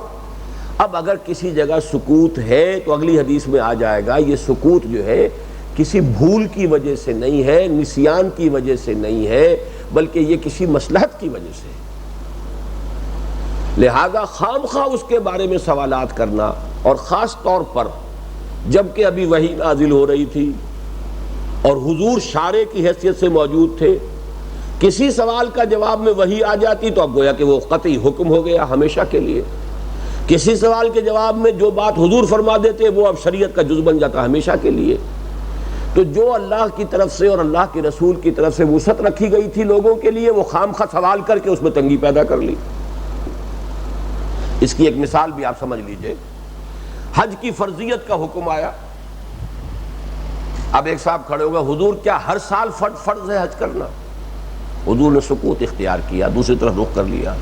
اب اگر کسی جگہ سکوت ہے تو اگلی حدیث میں آ جائے گا یہ سکوت جو ہے کسی بھول کی وجہ سے نہیں ہے، نسیان کی وجہ سے نہیں ہے، بلکہ یہ کسی مصلحت کی وجہ سے ہے۔ لہذا خام خواہ اس کے بارے میں سوالات کرنا، اور خاص طور پر جبکہ ابھی وحی نازل ہو رہی تھی اور حضور شارع کی حیثیت سے موجود تھے، کسی سوال کا جواب میں وحی آ جاتی تو اب گویا کہ وہ قطعی حکم ہو گیا ہمیشہ کے لیے، کسی سوال کے جواب میں جو بات حضور فرما دیتے وہ اب شریعت کا جز بن جاتا ہمیشہ کے لیے۔ تو جو اللہ کی طرف سے اور اللہ کے رسول کی طرف سے وسعت رکھی گئی تھی لوگوں کے لیے، وہ خام خواہ سوال کر کے اس میں تنگی پیدا کر لی۔ اس کی ایک مثال بھی آپ سمجھ لیجئے، حج کی فرضیت کا حکم آیا، اب ایک صاحب کھڑے ہو گئے، حضور کیا ہر سال فرض ہے حج کرنا؟ حضور نے سکوت اختیار کیا، دوسری طرف رخ کر لیا،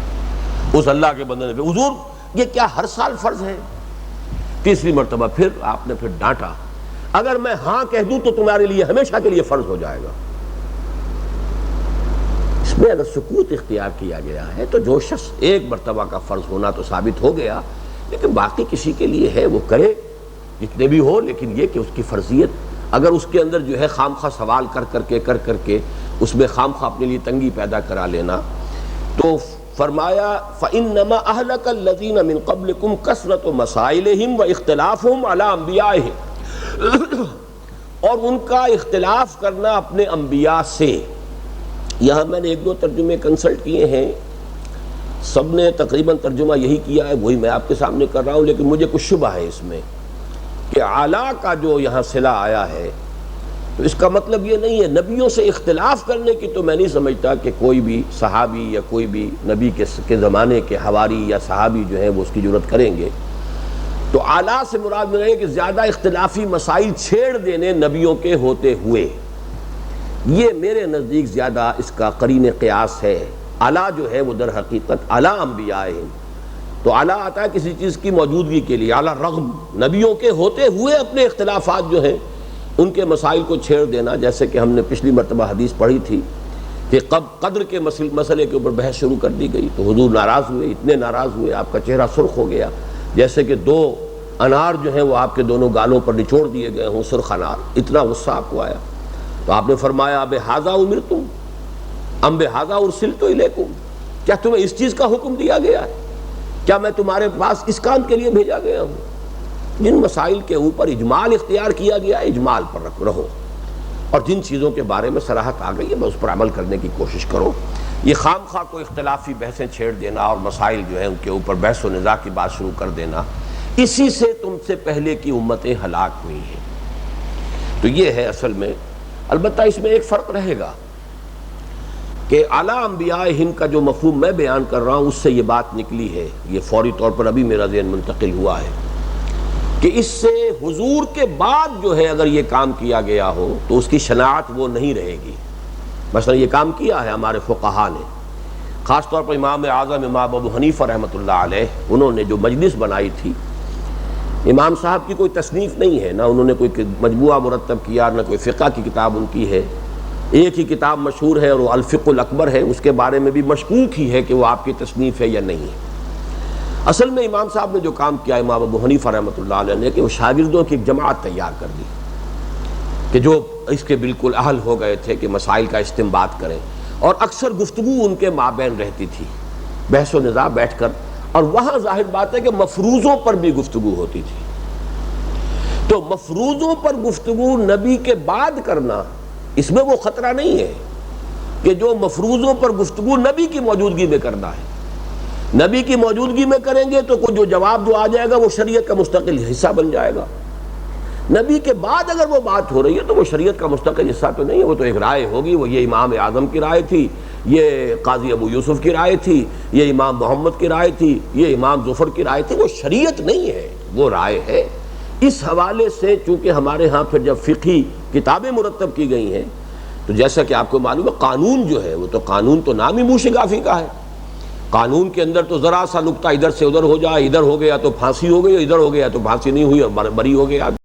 اس اللہ کے بندے نے حضور یہ کیا ہر سال فرض ہے؟ تیسری مرتبہ پھر آپ نے پھر ڈانٹا، اگر میں ہاں کہہ دوں تو تمہارے لیے ہمیشہ کے لیے فرض ہو جائے گا۔ اس میں اگر سکوت اختیار کیا گیا ہے تو جو شخص ایک مرتبہ کا فرض ہونا تو ثابت ہو گیا، لیکن باقی کسی کے لیے ہے وہ کرے جتنے بھی ہو، لیکن یہ کہ اس کی فرضیت اگر اس کے اندر جو ہے خام خواہ سوال کر کر کے اس میں خام خواہ اپنے لیے تنگی پیدا کرا لینا، تو فرمایا فَإِنَّمَا أَهْلَكَ الَّذِينَ مِن قَبْلِكُمْ كَثْرَةُ مَسَائِلِهِمْ وَإِخْتِلَافُهُمْ عَلَى أَنْبِيَائِهِمْ، اور ان کا اختلاف کرنا اپنے انبیاء سے۔ یہاں میں نے ایک دو ترجمے کنسلٹ کیے ہیں، سب نے تقریباً ترجمہ یہی کیا ہے، وہی میں آپ کے سامنے کر رہا ہوں، لیکن مجھے کچھ شبہ ہے اس میں کہ اعلیٰ کا جو یہاں صلہ آیا ہے تو اس کا مطلب یہ نہیں ہے، نبیوں سے اختلاف کرنے کی تو میں نہیں سمجھتا کہ کوئی بھی صحابی یا کوئی بھی نبی کے زمانے کے حواری یا صحابی جو ہیں وہ اس کی جرات کریں گے۔ تو اعلیٰ سے مراد یہ ہے کہ زیادہ اختلافی مسائل چھیڑ دینے نبیوں کے ہوتے ہوئے، یہ میرے نزدیک زیادہ اس کا قرین قیاس ہے۔ اعلیٰ جو ہے وہ در حقیقت اعلیٰ انبیاء ہیں، تو اعلیٰ آتا ہے کسی چیز کی موجودگی کے لیے، اعلیٰ رغم نبیوں کے ہوتے ہوئے اپنے اختلافات جو ہیں ان کے مسائل کو چھیڑ دینا، جیسے کہ ہم نے پچھلی مرتبہ حدیث پڑھی تھی کہ قدر کے مسئلے کے اوپر بحث شروع کر دی گئی تو حضور ناراض ہوئے، اتنے ناراض ہوئے آپ کا چہرہ سرخ ہو گیا، جیسے کہ دو انار جو ہیں وہ آپ کے دونوں گالوں پر نچوڑ دیے گئے ہوں، سرخ انار، اتنا غصہ آپ کو آیا۔ تو آپ نے فرمایا بِہَٰذَا أُمِرْتُمْ أَمْ بِهَٰذَا أُرْسِلْتُ إِلَيْكُمْ، کیا تمہیں اس چیز کا حکم دیا گیا ہے؟ کیا میں تمہارے پاس اس کام کے لیے بھیجا گیا ہوں؟ جن مسائل کے اوپر اجمال اختیار کیا گیا ہے اجمال پر رہو، اور جن چیزوں کے بارے میں صراحت آ گئی ہے بس اس پر عمل کرنے کی کوشش کرو. یہ خام خواہ کو اختلافی بحثیں چھیڑ دینا اور مسائل جو ہیں ان کے اوپر بحث و نزاع کی بات شروع کر دینا، اسی سے تم سے پہلے کی امتیں ہلاک ہوئی ہیں. تو یہ ہے اصل میں. البتہ اس میں ایک فرق رہے گا کہ اعلیٰ انبیاء ہند کا جو مفہوم میں بیان کر رہا ہوں اس سے یہ بات نکلی ہے، یہ فوری طور پر ابھی میرا ذہن منتقل ہوا ہے کہ اس سے حضور کے بعد جو ہے اگر یہ کام کیا گیا ہو تو اس کی شناعت وہ نہیں رہے گی. مثلا یہ کام کیا ہے ہمارے فقہا نے، خاص طور پر امام اعظم امام ابو حنیفہ رحمۃ اللہ علیہ، انہوں نے جو مجلس بنائی تھی، امام صاحب کی کوئی تصنیف نہیں ہے، نہ انہوں نے کوئی مجموعہ مرتب کیا، نہ کوئی فقہ کی کتاب ان کی ہے. ایک ہی کتاب مشہور ہے اور وہ الفقہ الاکبر ہے، اس کے بارے میں بھی مشکوک ہی ہے کہ وہ آپ کی تصنیف ہے یا نہیں ہے. اصل میں امام صاحب نے جو کام کیا امام ابو حنیفہ رحمۃ اللہ علیہ نے کہ وہ شاگردوں کی ایک جماعت تیار کر دی کہ جو اس کے بالکل اہل ہو گئے تھے کہ مسائل کا استنباط کریں، اور اکثر گفتگو ان کے مابین رہتی تھی، بحث و نزاع بیٹھ کر، اور وہاں ظاہر بات ہے کہ مفروضوں پر بھی گفتگو ہوتی تھی. تو مفروضوں پر گفتگو نبی کے بعد کرنا، اس میں وہ خطرہ نہیں ہے کہ جو مفروضوں پر گفتگو نبی کی موجودگی میں کرنا ہے. نبی کی موجودگی میں کریں گے تو جو جواب جو آ جائے گا وہ شریعت کا مستقل حصہ بن جائے گا. نبی کے بعد اگر وہ بات ہو رہی ہے تو وہ شریعت کا مستقل حصہ تو نہیں ہے، وہ تو ایک رائے ہوگی. وہ یہ امام اعظم کی رائے تھی، یہ قاضی ابو یوسف کی رائے تھی، یہ امام محمد کی رائے تھی، یہ امام ظفر کی رائے تھی. وہ شریعت نہیں ہے، وہ رائے ہے. اس حوالے سے چونکہ ہمارے ہاں پھر جب فقہی کتابیں مرتب کی گئی ہیں تو جیسا کہ آپ کو معلوم ہے قانون جو ہے وہ تو قانون تو نام ہی موشگافی کا ہے. قانون کے اندر تو ذرا سا نقطہ ادھر سے ادھر ہو جائے، ادھر ہو گیا تو پھانسی ہو گئی، ادھر ہو گیا تو پھانسی نہیں ہوئی اور بری ہو گیا آدمی.